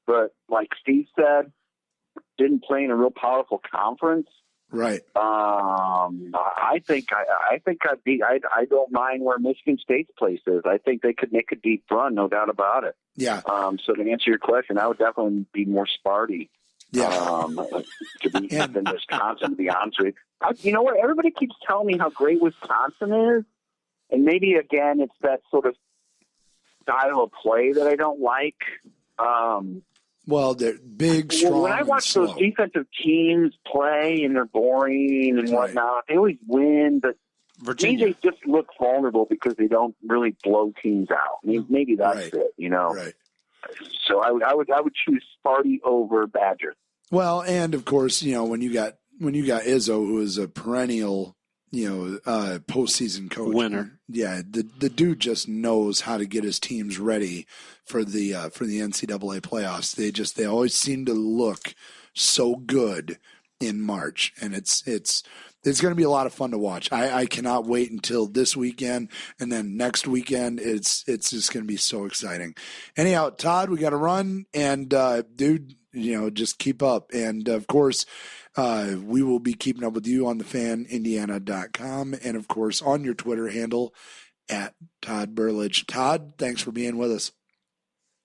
but like Steve said, didn't play in a real powerful conference. Right. I think I don't mind where Michigan State's place is. I think they could make a deep run, no doubt about it. Yeah. So to answer your question, I would definitely be more Sparty. Yeah. Than Wisconsin, to be honest with you. You know what? Everybody keeps telling me how great Wisconsin is, and maybe again it's that sort of style of play that I don't like. Well, they're big, strong. When I watch those defensive teams play and they're boring and whatnot, they always win, but Virginia, maybe they just look vulnerable because they don't really blow teams out. I mean, maybe that's it, you know. Right. So I would choose Sparty over Badger. Well, and of course, you know, when you got Izzo, who is a perennial, postseason coach, winner. Yeah, the dude just knows how to get his teams ready for the NCAA playoffs. They always seem to look so good in March, and it's going to be a lot of fun to watch. I cannot wait until this weekend, and then next weekend it's just going to be so exciting. Anyhow, Todd, we got to run, and dude, just keep up, and of course. We will be keeping up with you on thefanindiana.com and, of course, on your Twitter handle at Todd Burlage. Todd, thanks for being with us.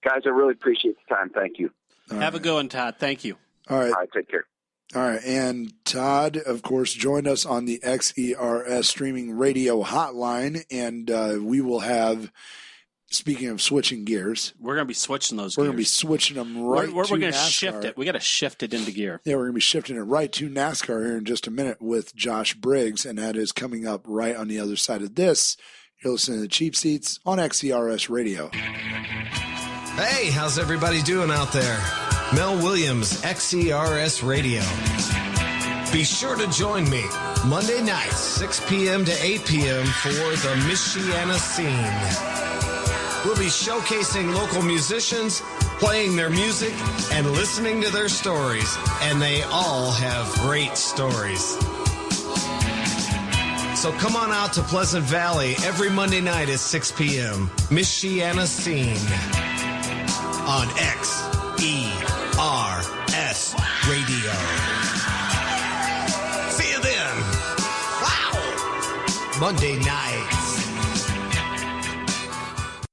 Guys, I really appreciate the time. Thank you. Have a good one, Todd. Thank you. All right. All right, take care. All right. And Todd, of course, joined us on the XERS streaming radio hotline, and we will have... Speaking of switching gears, we're going to be switching those. We're going to be switching them right. We're going to NASCAR. shift it. We got to shift it into gear. Yeah, we're going to be shifting it right to NASCAR here in just a minute with Josh Briggs, and that is coming up right on the other side of this. You're listening to the Cheap Seats on XERS Radio. Hey, how's everybody doing out there? Mel Williams, XERS Radio. Be sure to join me Monday nights, 6 p.m. to 8 p.m. for the Michiana Scene. We'll be showcasing local musicians, playing their music, and listening to their stories. And they all have great stories. So come on out to Pleasant Valley every Monday night at 6 p.m. Michiana Scene on XERS Radio. See you then. Wow. Monday nights.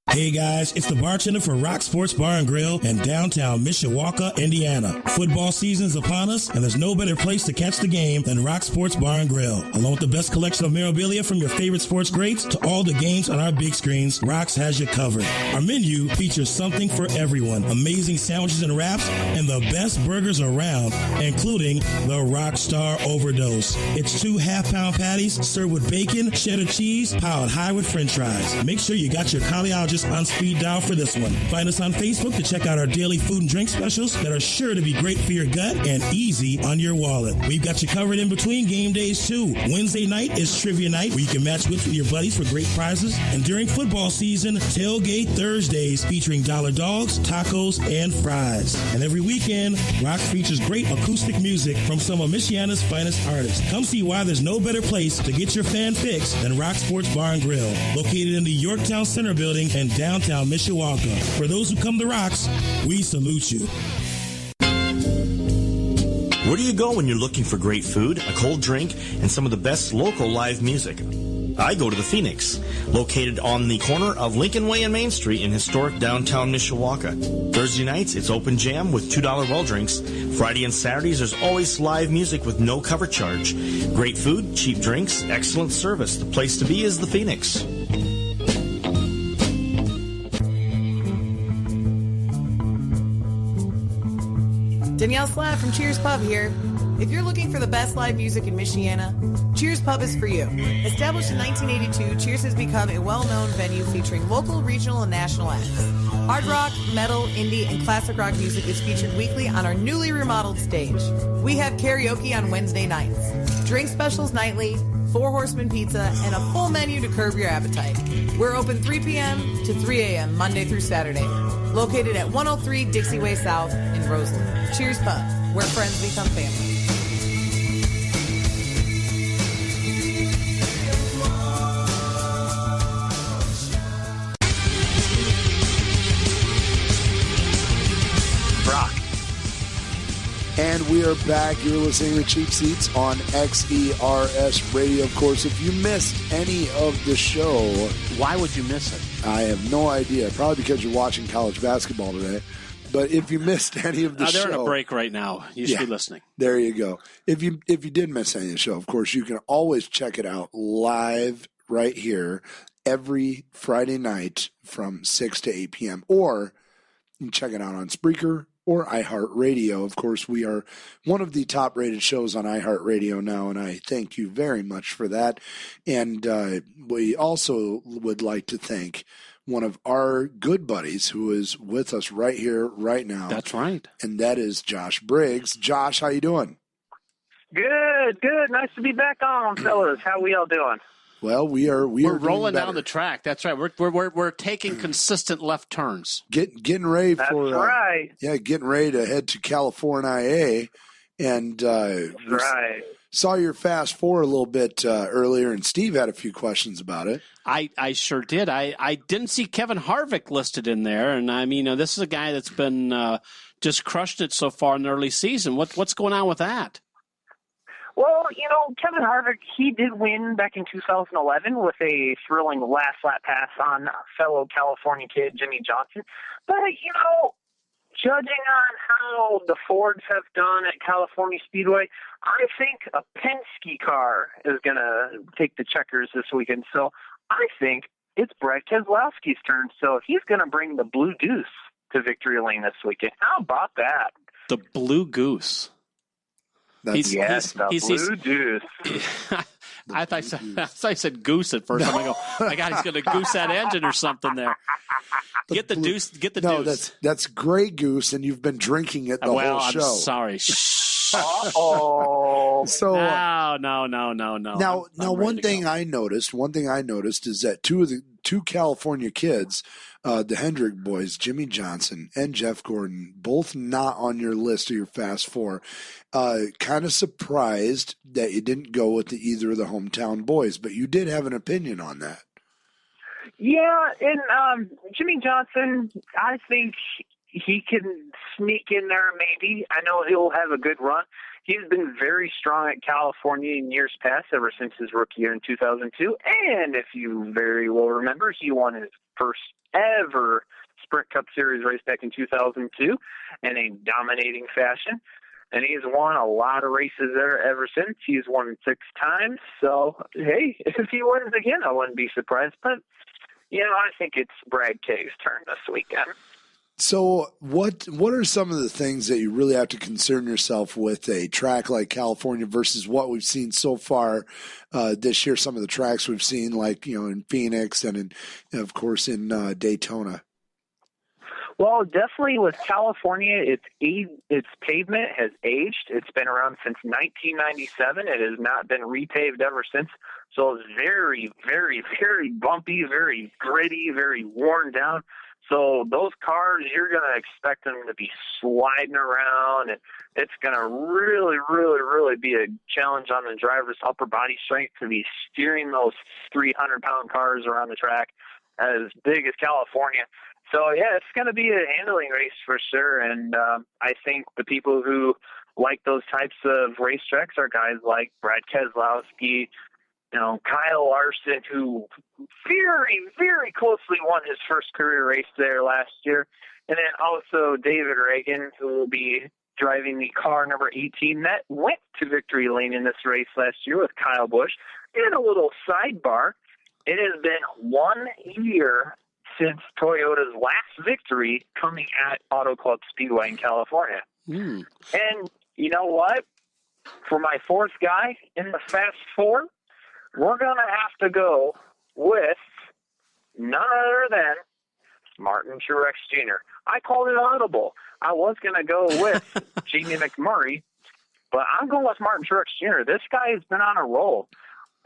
Hey guys, it's the bartender for Rock Sports Bar and Grill in downtown Mishawaka, Indiana. Football season's upon us, and there's no better place to catch the game than Rock Sports Bar and Grill. Along with the best collection of memorabilia from your favorite sports greats to all the games on our big screens, Rock's has you covered. Our menu features something for everyone. Amazing sandwiches and wraps, and the best burgers around, including the Rockstar Overdose. It's 2 half-pound patties served with bacon, cheddar cheese, piled high with french fries. Make sure you got your cardiologist on speed dial for this one. Find us on Facebook to check out our daily food and drink specials that are sure to be great for your gut and easy on your wallet. We've got you covered in between game days too. Wednesday night is trivia night where you can match wits with your buddies for great prizes. And during football season, tailgate Thursdays featuring dollar dogs, tacos, and fries. And every weekend, Rock features great acoustic music from some of Michiana's finest artists. Come see why there's no better place to get your fan fix than Rock Sports Bar and Grill, located in the Yorktown Center Building and downtown Mishawaka. For those who come to Rocks, we salute you. Where do you go when you're looking for great food, a cold drink, and some of the best local live music? I go to the Phoenix, located on the corner of Lincoln Way and Main Street in historic downtown Mishawaka. Thursday nights, it's open jam with $2 well drinks. Friday and Saturdays, there's always live music with no cover charge. Great food, cheap drinks, excellent service. The place to be is the Phoenix. Danielle Slav from Cheers Pub here. If you're looking for the best live music in Michiana, Cheers Pub is for you. Established in 1982, Cheers has become a well-known venue featuring local, regional, and national acts. Hard rock, metal, indie, and classic rock music is featured weekly on our newly remodeled stage. We have karaoke on Wednesday nights, drink specials nightly, 4 Horsemen Pizza, and a full menu to curb your appetite. We're open 3 p.m. to 3 a.m. Monday through Saturday. Located at 103 Dixie Way South in Roseland. Cheers Pub, where friends become family. And we are back. You're listening to Cheap Seats on XERS Radio. Of course, if you missed any of the show... Why would you miss it? I have no idea. Probably because you're watching college basketball today. But if you missed any of the show... They're in a break right now. You should be listening. There you go. If you did miss any of the show, of course, you can always check it out live right here every Friday night from 6 to 8 p.m. Or you can check it out on Spreaker or iHeartRadio. Of course, we are one of the top-rated shows on iHeartRadio now, and I thank you very much for that. And we also would like to thank one of our good buddies who is with us right here, right now. That's right. And that is Josh Briggs. Josh, how you doing? Good. Nice to be back on, fellas. How we all doing? Well, we're rolling down the track. That's right. We're taking consistent left turns. Getting ready for That's right. Getting ready to head to California, and right. Saw your Fast Four a little bit earlier, and Steve had a few questions about it. I sure did. I didn't see Kevin Harvick listed in there, and I mean, this is a guy that's been just crushed it so far in the early season. What's going on with that? Well, Kevin Harvick, he did win back in 2011 with a thrilling last lap pass on fellow California kid Jimmy Johnson. But, judging on how the Fords have done at California Speedway, I think a Penske car is going to take the checkers this weekend. So I think it's Brad Keselowski's turn. So he's going to bring the Blue Goose to victory lane this weekend. How about that? The Blue Goose. The Blue Goose. I thought I said goose at first. I'm going to go, my God, he's going to goose that engine or something there. Get the deuce. No, that's Grey Goose, and you've been drinking it the whole show. I'm sorry. Uh-oh. So no. Now, one thing I noticed is that two California kids, the Hendrick boys, Jimmy Johnson and Jeff Gordon, both not on your list of your Fast Four. Kind of surprised that you didn't go with either of the hometown boys, but you did have an opinion on that. Yeah, and Jimmy Johnson, I think he can sneak in there maybe. I know he'll have a good run. He's been very strong at California in years past, ever since his rookie year in 2002. And if you very well remember, he won his first ever Sprint Cup Series race back in 2002 in a dominating fashion. And he's won a lot of races there ever since. He's won 6 times. So, hey, if he wins again, I wouldn't be surprised. But, I think it's Brad K's turn this weekend. So what are some of the things that you really have to concern yourself with a track like California versus what we've seen so far this year? Some of the tracks we've seen, like, in Phoenix and, of course, in Daytona. Well, definitely with California, its pavement has aged. It's been around since 1997. It has not been repaved ever since. So it's very, very, very bumpy, very gritty, very worn down. So those cars, you're going to expect them to be sliding around, and it's going to really, really, really be a challenge on the driver's upper body strength to be steering those 300-pound cars around the track as big as California. So, yeah, it's going to be a handling race for sure, and I think the people who like those types of racetracks are guys like Brad Keselowski, Kyle Larson, who very, very closely won his first career race there last year. And then also David Reagan, who will be driving the car number 18 that went to victory lane in this race last year with Kyle Busch. And a little sidebar, it has been 1 year since Toyota's last victory coming at Auto Club Speedway in California. And you know what? For my fourth guy in the Fast Four, we're going to have to go with none other than Martin Truex Jr. I called it audible. I was going to go with Jamie McMurray, but I'm going with Martin Truex Jr. This guy has been on a roll.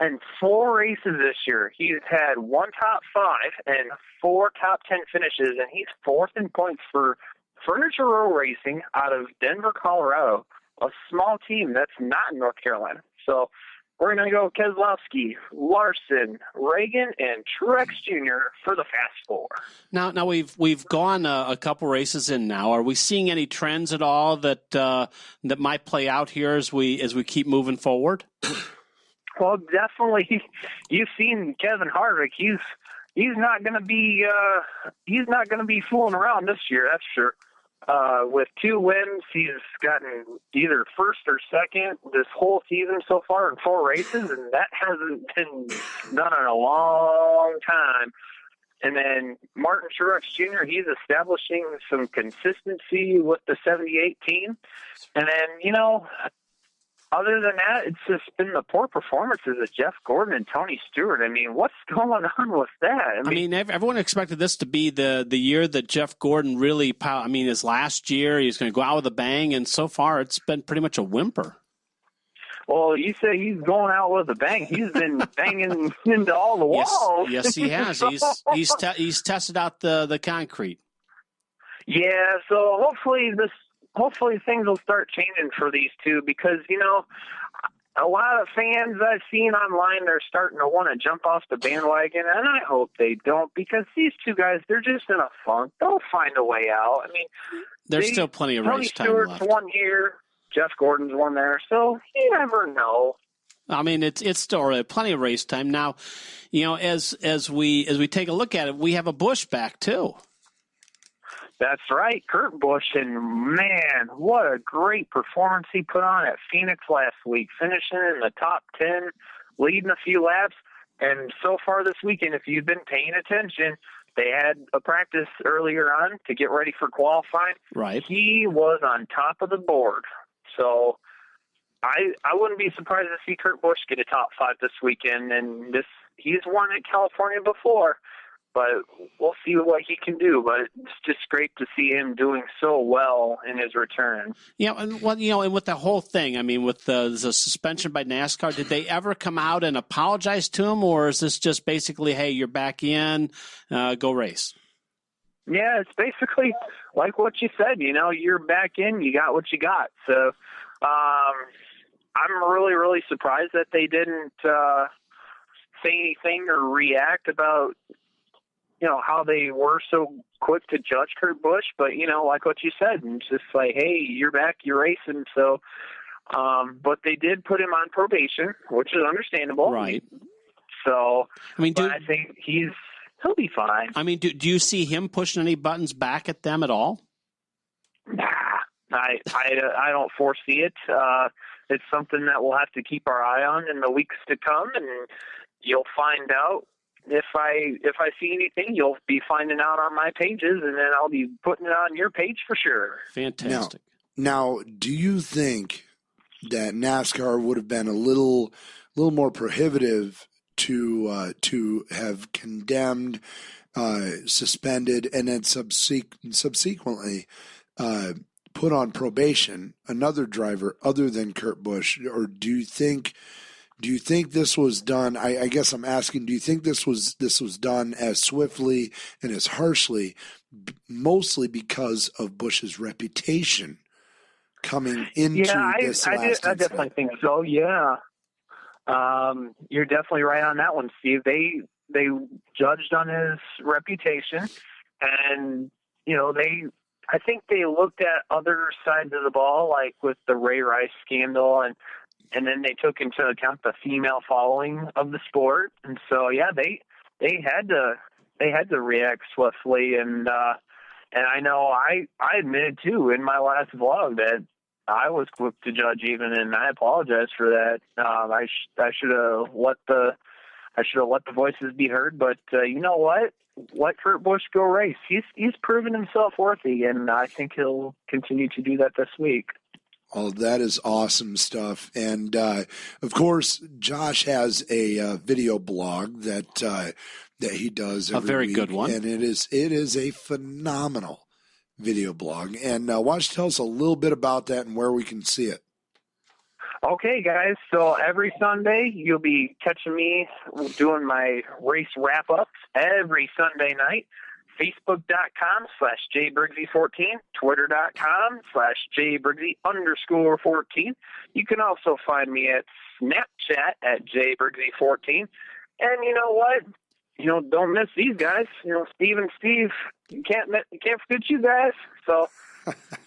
In 4 races this year, he's had 1 top 5 and 4 top 10 finishes, and he's 4th in points for Furniture Row Racing out of Denver, Colorado, a small team that's not in North Carolina. So we're going to go Keselowski, Larson, Reagan, and Truex Jr. for the Fast Four. Now we've gone a couple races in now. Are we seeing any trends at all that might play out here as we keep moving forward? Well, definitely. You've seen Kevin Harvick. He's not going to be fooling around this year. That's sure. With 2 wins, he's gotten either first or second this whole season so far in 4 races, and that hasn't been done in a long time. And then Martin Truex Jr., he's establishing some consistency with the 78 team. And then, other than that, it's just been the poor performances of Jeff Gordon and Tony Stewart. I mean, what's going on with that? I mean, everyone expected this to be the year that Jeff Gordon really his last year, he's going to go out with a bang, and so far it's been pretty much a whimper. Well, you say he's going out with a bang. He's been banging into all the walls. Yes, he has. He's tested out the concrete. Yeah, so hopefully things will start changing for these two because, a lot of fans I've seen online, they're starting to want to jump off the bandwagon, and I hope they don't because these two guys, they're just in a funk. They'll find a way out. I mean, there's still plenty of race time left. Tony left. Stewart's won here. Jeff Gordon's won there, so you never know. I mean, it's still plenty of race time. Now, as we take a look at it, we have a Busch back too. That's right, Kurt Busch, and man, what a great performance he put on at Phoenix last week, finishing in the top 10, leading a few laps, and so far this weekend, if you've been paying attention, they had a practice earlier on to get ready for qualifying. Right. He was on top of the board, so I wouldn't be surprised to see Kurt Busch get a top 5 this weekend, and he's won at California before. But we'll see what he can do. But it's just great to see him doing so well in his return. Yeah, and with the whole thing, I mean, with the suspension by NASCAR, did they ever come out and apologize to him, or is this just basically, hey, you're back in, go race? Yeah, it's basically like what you said. You're back in, you got what you got. So I'm really, really surprised that they didn't say anything or react about how they were so quick to judge Kurt Busch, but, like what you said, it's just like, hey, you're back, you're racing. So, but they did put him on probation, which is understandable. Right. So, I mean, I think he'll be fine. I mean, do you see him pushing any buttons back at them at all? Nah, I don't foresee it. It's something that we'll have to keep our eye on in the weeks to come, and you'll find out. If I see anything, you'll be finding out on my pages, and then I'll be putting it on your page for sure. Fantastic. Now, do you think that NASCAR would have been a little more prohibitive to have condemned, suspended, and then subsequently put on probation another driver other than Kurt Busch, or do you think this was done? I guess I'm asking. Do you think this was done as swiftly and as harshly, mostly because of Busch's reputation coming into this last incident? I definitely think so. Yeah, you're definitely right on that one, Steve. They judged on his reputation, and I think they looked at other sides of the ball, like with the Ray Rice scandal and then they took into account the female following of the sport, and so they had to react swiftly, and I know I admitted too in my last vlog that I was quick to judge even, and I apologize for that. I should have let the voices be heard, but you know what? Let Kurt Busch go race. He's proven himself worthy, and I think he'll continue to do that this week. Oh, that is awesome stuff. And, of course, Josh has a video blog that he does every week. A very week, good one. And it is a phenomenal video blog. And why don't you tell us a little bit about that and where we can see it? Okay, guys. So every Sunday, you'll be catching me doing my race wrap-ups every Sunday night. Facebook.com/JBriggsy14, Twitter.com/JBriggsy_14. You can also find me at Snapchat at JBriggsy14. And you know what? Don't miss these guys. Steve and Steve, you can't forget you guys. So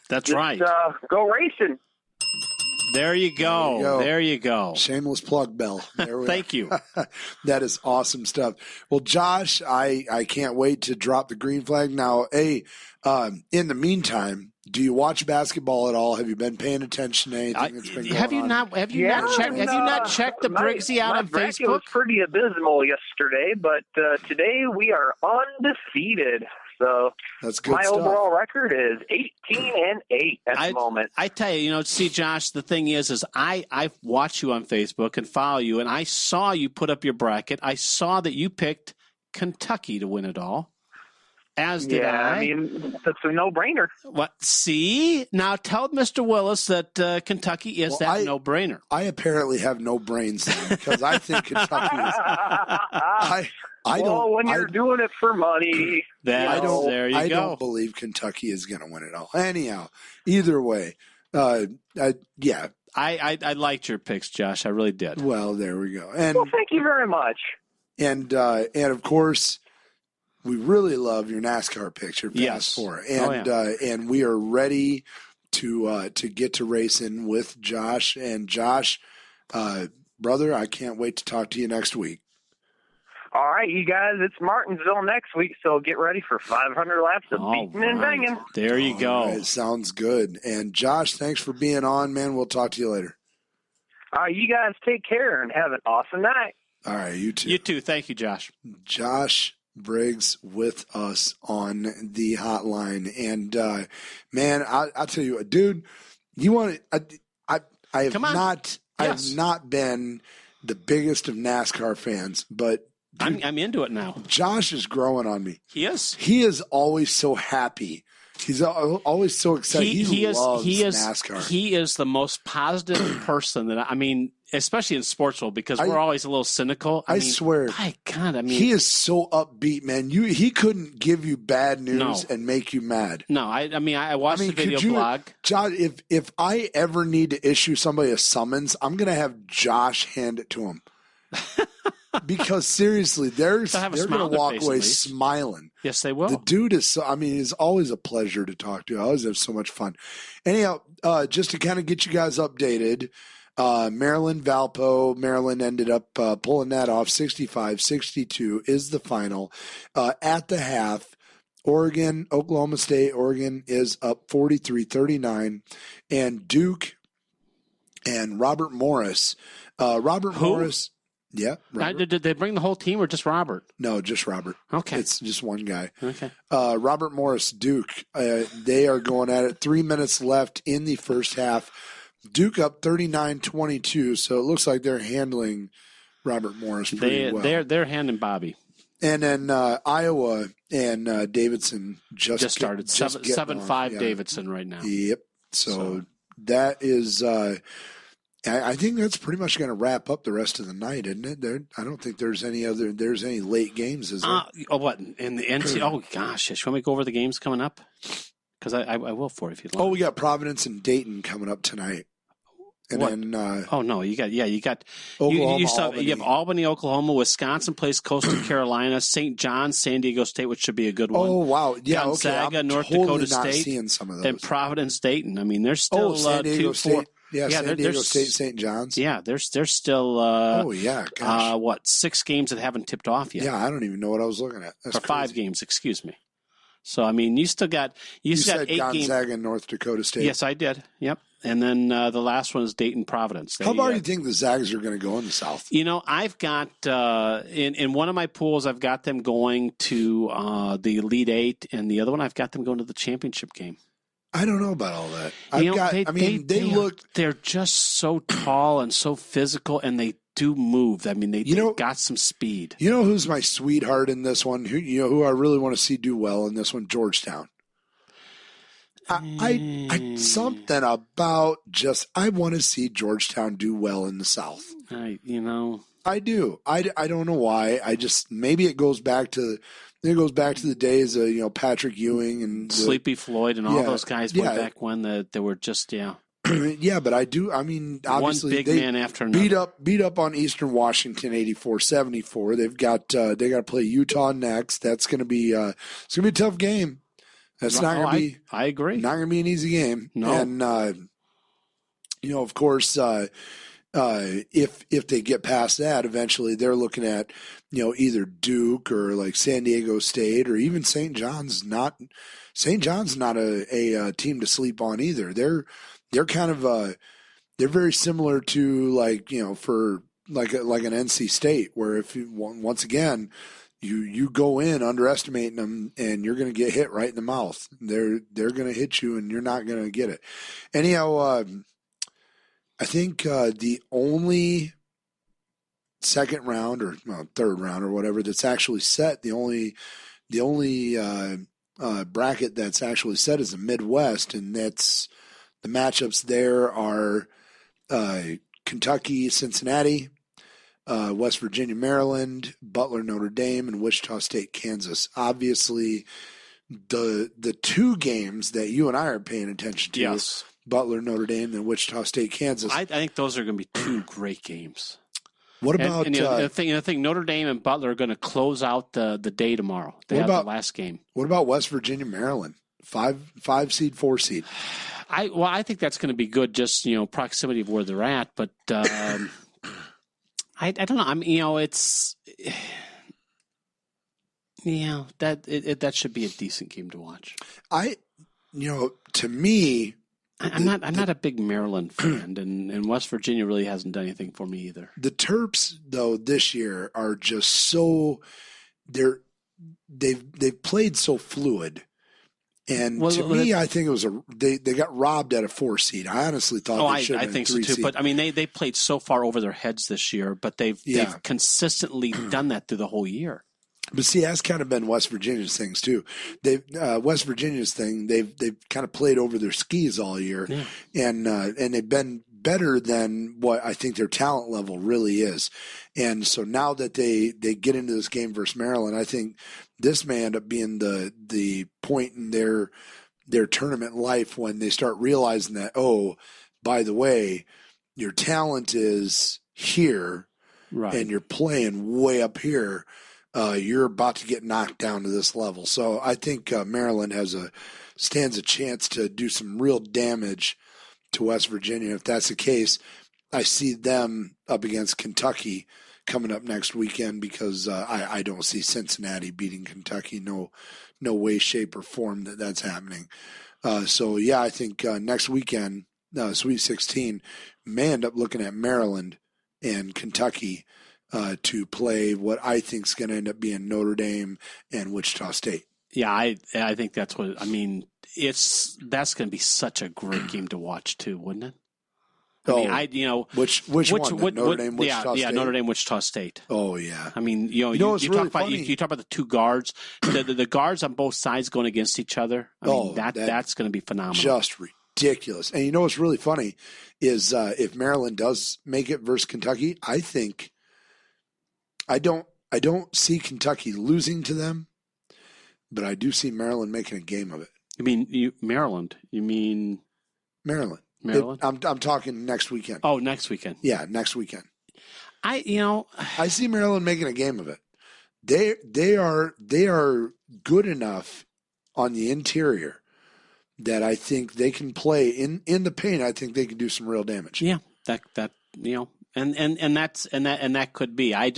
that's right. Go racing. There you go. There you go. Shameless plug, Bill. Thank you. That is awesome stuff. Well, Josh, I can't wait to drop the green flag. Now, in the meantime, do you watch basketball at all? Have you been paying attention to anything that's been going on? Have you not checked the Briggsy out on bracket Facebook? Was pretty abysmal yesterday, but today we are undefeated. So that's good. My overall record is 18-8 at the moment. I tell you, see, Josh, the thing is I watch you on Facebook and follow you, and I saw you put up your bracket. I saw that you picked Kentucky to win it all. As did I. I mean, that's a no-brainer. What? See? Now tell Mr. Willis that Kentucky is no-brainer. I apparently have no brains because I think Kentucky is. When you're doing it for money. I don't believe Kentucky is going to win it all. Anyhow, either way, yeah. I liked your picks, Josh. I really did. Well, there we go. Well, thank you very much. And of course, we really love your NASCAR picture. Yes. And we are ready to get to racing with Josh. And Josh, brother, I can't wait to talk to you next week. All right, you guys, it's Martinsville next week, so get ready for 500 laps of beating and banging. There you go. Right, sounds good. And Josh, thanks for being on, man. We'll talk to you later. All right, you guys take care and have an awesome night. All right, you too. You too. Thank you, Josh. Josh Briggs with us on the hotline. And, man, I'll tell you what, dude, you want to I have not been the biggest of NASCAR fans, but dude, I'm into it now. Josh is growing on me. He is. He is always so happy. He's always so excited. He loves NASCAR. He is the most positive person especially in sports world, because we're always a little cynical. I swear. My God, he is so upbeat, man. He couldn't give you bad news and make you mad. No, I watched the video blog. Josh, if I ever need to issue somebody a summons, I'm going to have Josh hand it to him. Because seriously, they're going to walk away smiling. Yes, they will. The dude is he's always a pleasure to talk to. I always have so much fun. Anyhow, just to kind of get you guys updated, Maryland ended up pulling that off. 65-62 is the final. At the half, Oklahoma State is up 43-39, and Duke and Robert Morris. Morris. Yeah. Did they bring the whole team or just Robert? No, just Robert. Okay. It's just one guy. Okay. Robert Morris, Duke, they are going at it. 3 minutes left in the first half. Duke up 39-22, so it looks like they're handling Robert Morris pretty well. They're handling Bobby. And then Iowa and Davidson just started. 7-5 Davidson right now. Yep. So that is I think that's pretty much going to wrap up the rest of the night, isn't it? I don't think there's any late games, is there? What in the NC? Oh gosh, you want me to go over the games coming up? Because I will for it if you'd like. Oh, we got Providence and Dayton coming up tonight, and then you got Oklahoma, you have Albany, Oklahoma, Wisconsin plays Coastal Carolina, St. John's, San Diego State, which should be a good one. Oh wow, yeah, Gonzaga, I'm North totally Dakota not State, seeing some of those. and Providence, Dayton. They're still San Diego State. Yeah, San Diego there's State, St. John's. Yeah, there's still. Gosh. 6 games that haven't tipped off yet? Yeah, I don't even know what I was looking at. That's crazy. 5 games, excuse me. So you still got you said 8 games. Gonzaga and North Dakota State. Yes, I did. Yep. And then the last one is Dayton Providence. How far do you think the Zags are going to go in the South? I've got in one of my pools, I've got them going to the Elite 8, and the other one I've got them going to the championship game. I don't know about all that. They're just so tall and so physical, and they do move. They got some speed. You know who's my sweetheart in this one? Who I really want to see do well in this one? Georgetown. I something about I want to see Georgetown do well in the South. I do. I don't know why. Maybe it goes back to It goes back to the days of Patrick Ewing and Sleepy Floyd and all those guys way back when they were just yeah, but obviously one big they man after another. beat up on Eastern Washington 84-74. They've got they got to play Utah next. That's going to be it's going to be a tough game. That's not going to be. I agree. Not going to be an easy game. No. And of course, if they get past that, eventually they're looking at either Duke or like San Diego State or even St. John's. St. John's not a team to sleep on either. They're kind of they're very similar to for an NC State, where if you, once again you go in underestimating them and you're going to get hit right in the mouth. They're going to hit you and you're not going to get it. Anyhow, I think the only second round or third round or whatever that's actually set, the only bracket that's actually set is the Midwest, and that's the matchups there are Kentucky, Cincinnati, West Virginia, Maryland, Butler, Notre Dame, and Wichita State, Kansas. Obviously, the two games that you and I are paying attention to, yes. Butler, Notre Dame, and Wichita State, Kansas. I think those are going to be two great games. What about the thing? Notre Dame and Butler are going to close out the day tomorrow. They have the last game. What about West Virginia, Maryland? 5 seed, 4 seed. I think that's going to be good. Just proximity of where they're at, but I don't know. I mean, it's that should be a decent game to watch. To me. I'm not a big Maryland fan, and West Virginia really hasn't done anything for me either. The Terps, though, this year are just so they've played so fluid, and I think it was they got robbed at a 4 seed. I honestly thought they should have been a 3 so too. seed. But I mean, they played so far over their heads this year, but they've consistently done that through the whole year. But see, that's kind of been West Virginia's things too. They've kind of played over their skis all year, and they've been better than what I think their talent level really is. And so now that they get into this game versus Maryland, I think this may end up being the point in their tournament life when they start realizing that, oh, by the way, your talent is here, right, and you're playing way up here. You're about to get knocked down to this level. So I think Maryland stands a chance to do some real damage to West Virginia. If that's the case, I see them up against Kentucky coming up next weekend because I don't see Cincinnati beating Kentucky. No way, shape, or form that's happening. I think next weekend, Sweet 16, may end up looking at Maryland and Kentucky to play what I think is going to end up being Notre Dame and Wichita State. Yeah, I think that's what I mean. That's going to be such a great game to watch too, wouldn't it? Which one? Notre Dame, Wichita State? Yeah, Notre Dame, Wichita State. Oh yeah. I mean, you talk about the two guards, the guards on both sides going against each other. I mean, that's going to be phenomenal. Just ridiculous. And what's really funny is if Maryland does make it versus Kentucky, I think. I don't see Kentucky losing to them, but I do see Maryland making a game of it. You mean Maryland? You mean Maryland? Maryland? I'm talking next weekend. Oh, next weekend. Yeah, next weekend. I see Maryland making a game of it. They are good enough on the interior that I think they can play in the paint. I think they can do some real damage. Yeah, that. And that could be. I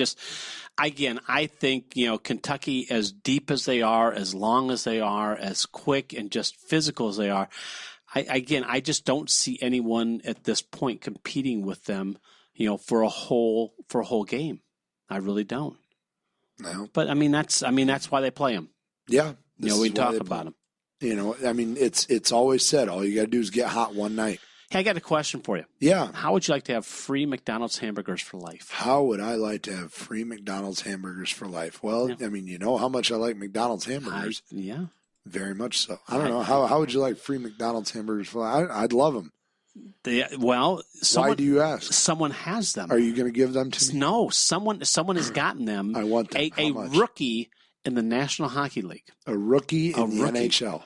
think, Kentucky, as deep as they are, as long as they are, as quick and just physical as they are, I just don't see anyone at this point competing with them, for a whole game. I really don't. No. But that's why they play them. Yeah. We talk about them. It's always said, all you got to do is get hot one night. Hey, I got a question for you. Yeah. How would you like to have free McDonald's hamburgers for life? How would I like to have free McDonald's hamburgers for life? Well, how much I like McDonald's hamburgers. Yeah. Very much so. I don't know. How would you like free McDonald's hamburgers for life? I'd love them. Why do you ask? Someone has them. Are you going to give them to me? No, someone has gotten them. I want them. A rookie in the National Hockey League. A rookie in the NHL.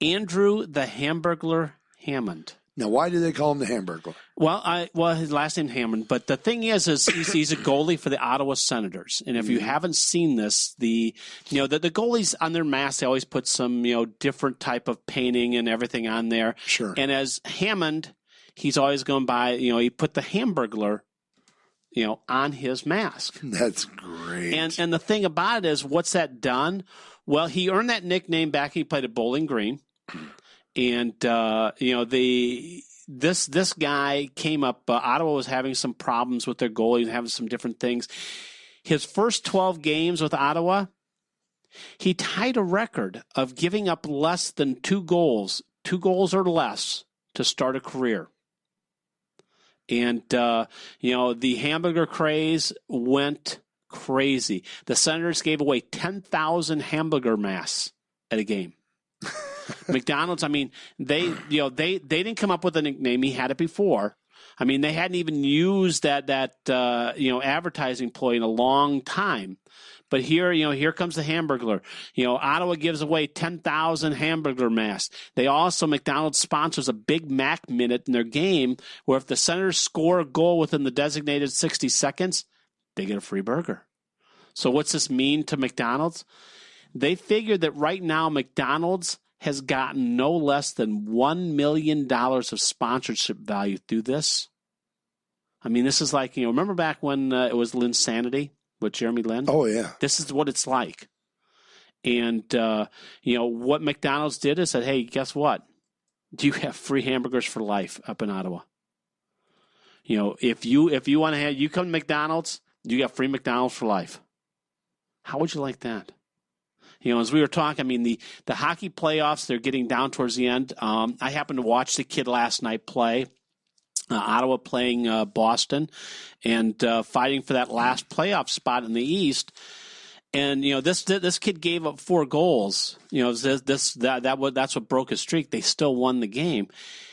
Andrew the Hamburglar Hammond. Now, why do they call him the Hamburglar? Well, his last name Hammond, but the thing is he's a goalie for the Ottawa Senators. And if you haven't seen this, the goalies on their mask, they always put some, different type of painting and everything on there. Sure. And as Hammond, he's always going by, he put the Hamburglar, on his mask. That's great. And the thing about it is, what's that done? Well, he earned that nickname back. He played at Bowling Green. And, this guy came up, Ottawa was having some problems with their goalie, having some different things. His first 12 games with Ottawa, he tied a record of giving up less than 2 goals or less to start a career. And, the hamburger craze went crazy. The Senators gave away 10,000 hamburger masks at a game. McDonald's, they didn't come up with a nickname. He had it before. They hadn't even used that advertising ploy in a long time. But here comes the Hamburglar. Ottawa gives away 10,000 hamburger masks. They also, McDonald's sponsors a Big Mac minute in their game where if the Senators score a goal within the designated 60 seconds, they get a free burger. So what's this mean to McDonald's? They figured that right now McDonald's has gotten no less than $1 million of sponsorship value through this. This is like, remember back when it was Linsanity with Jeremy Lin? Oh, yeah. This is what it's like. And, what McDonald's did is said, hey, guess what? You have free hamburgers for life up in Ottawa. If you want to have, you come to McDonald's, you got free McDonald's for life. How would you like that? As we were talking, the hockey playoffs, they're getting down towards the end. I happened to watch the kid last night play, Ottawa playing Boston, and fighting for that last playoff spot in the East. And, this kid gave up 4 goals. That's what broke his streak. They still won the game.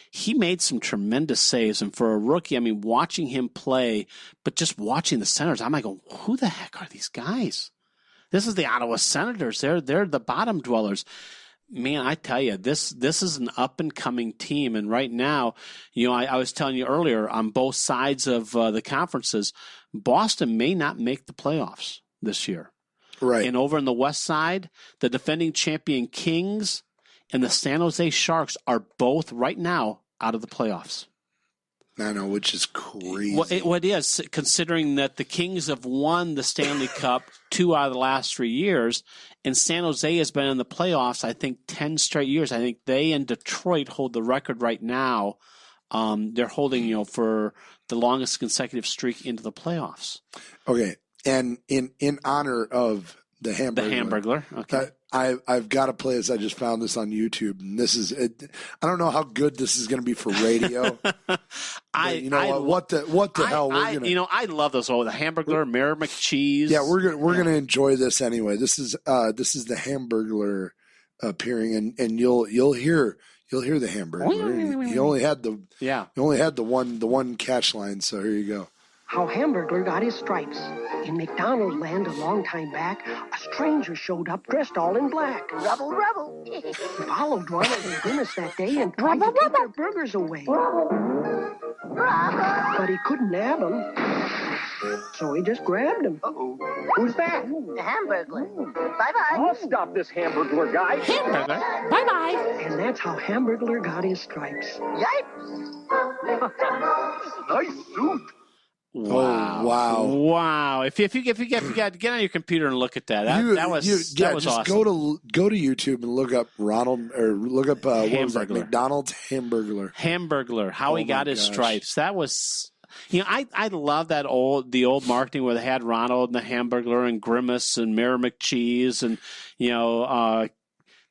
He made some tremendous saves. And for a rookie, watching him play, but just watching the Senators, I'm like, who the heck are these guys? This is the Ottawa Senators. They're the bottom dwellers. Man, I tell you, this is an up-and-coming team. And right now, I was telling you earlier, on both sides of the conferences, Boston may not make the playoffs this year. Right. And over on the west side, the defending champion Kings and the San Jose Sharks are both right now out of the playoffs. I know, which is crazy. Well, it is, considering that the Kings have won the Stanley Cup 2 out of the last 3 years, and San Jose has been in the playoffs, I think, 10 straight years. I think they and Detroit hold the record right now. They're holding, for the longest consecutive streak into the playoffs. Okay, and in honor of the Hamburglar. Okay. I've got to play this. I just found this on YouTube, and this is it. I don't know how good this is going to be for radio. What the hell? I love those. The Hamburglar, Mayor McCheese. Yeah, we're gonna enjoy this anyway. This is the Hamburglar appearing, and you'll hear the Hamburglar. He only had the one catch line. So here you go. How Hamburglar got his stripes. In McDonald's land a long time back, a stranger showed up dressed all in black. Rubble, rubble. He followed Ronald and Grimace that day and tried to take their burgers away. But he couldn't nab them, so he just grabbed them. Uh-oh. Who's that? The Hamburglar. Bye-bye. I'll stop this Hamburglar guy. Hamburglar. Bye-bye. And that's how Hamburglar got his stripes. Yipes. Nice suit. Wow! Wow! If you get on your computer and look at that, that was awesome. Go to YouTube and look up Ronald or look up what was that? McDonald's Hamburglar. Hamburglar. How he got his stripes. That was. I love the old marketing where they had Ronald and the Hamburglar and Grimace and Mayor McCheese and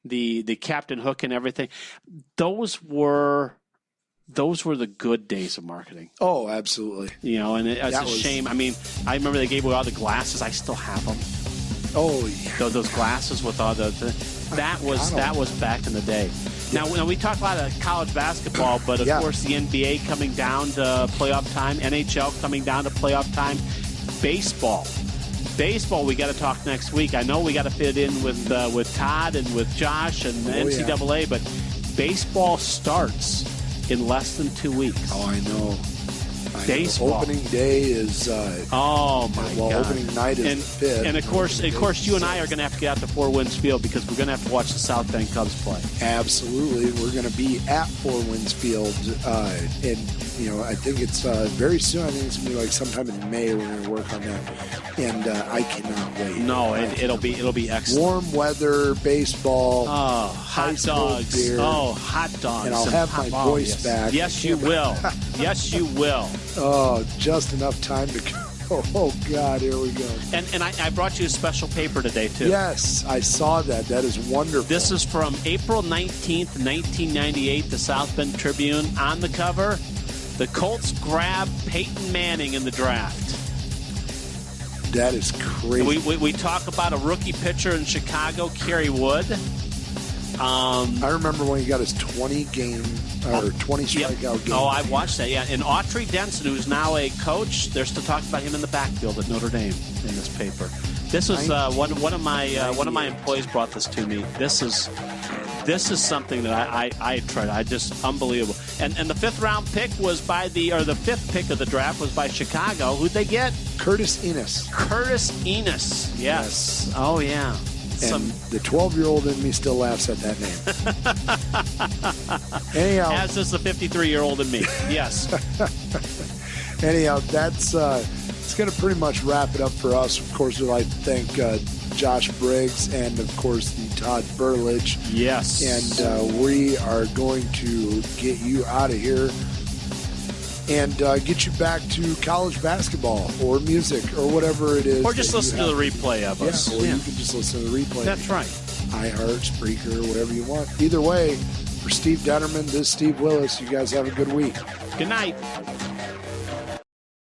the Captain Hook and everything. Those were the good days of marketing. Oh, absolutely. And it's a shame. I remember they gave away all the glasses. I still have them. Oh, yeah. Those glasses with all that was back in the day. Now we talk a lot of college basketball, but of course the NBA coming down to playoff time, NHL coming down to playoff time, baseball Baseball, we got to talk next week. I know we got to fit in with Todd and with Josh and NCAA, but baseball starts in less than 2 weeks. Oh, I know. Baseball. Opening day is God. Opening night is the 5th. And of course you and I are going to have to get out to Four Winds Field because we're going to have to watch the South Bend Cubs play. Absolutely. We're going to be at Four Winds Field and I think it's very soon. I think it's going to be like sometime in May. We're going to work on that. And I cannot wait. No, it'll be excellent. Warm weather, baseball, hot dogs. Beer, hot dogs. And I'll have my voice back. Yes, you will. Yes, you will. Oh, just enough time to go. Oh, God, here we go. And I brought you a special paper today, too. Yes, I saw that. That is wonderful. This is from April 19th, 1998, the South Bend Tribune. On the cover, the Colts grab Peyton Manning in the draft. That is crazy. We talk about a rookie pitcher in Chicago, Kerry Wood. I remember when he got his 20 strikeout game. Oh, I watched that, yeah. And Autry Denson, who's now a coach, they're still talking about him in the backfield at Notre Dame in this paper. This was one of my employees brought this to me. This is something that I tried. Just unbelievable. And the 5th round pick was the 5th pick of the draft was by Chicago. Who'd they get? Curtis Enos. Yes. Oh yeah. And the 12-year-old in me still laughs at that name. Anyhow, as does the 53-year-old in me. Yes. Anyhow, that's it's going to pretty much wrap it up for us. Of course, we'd like to thank Josh Briggs and, of course, the Todd Burlage. Yes. And we are going to get you out of here and get you back to college basketball or music or whatever it is. Or just listen to the replay of us. Yeah, or you can just listen to the replay. That's right. iHeart, Spreaker, whatever you want. Either way, for Steve Detterman, this is Steve Willis. You guys have a good week. Good night.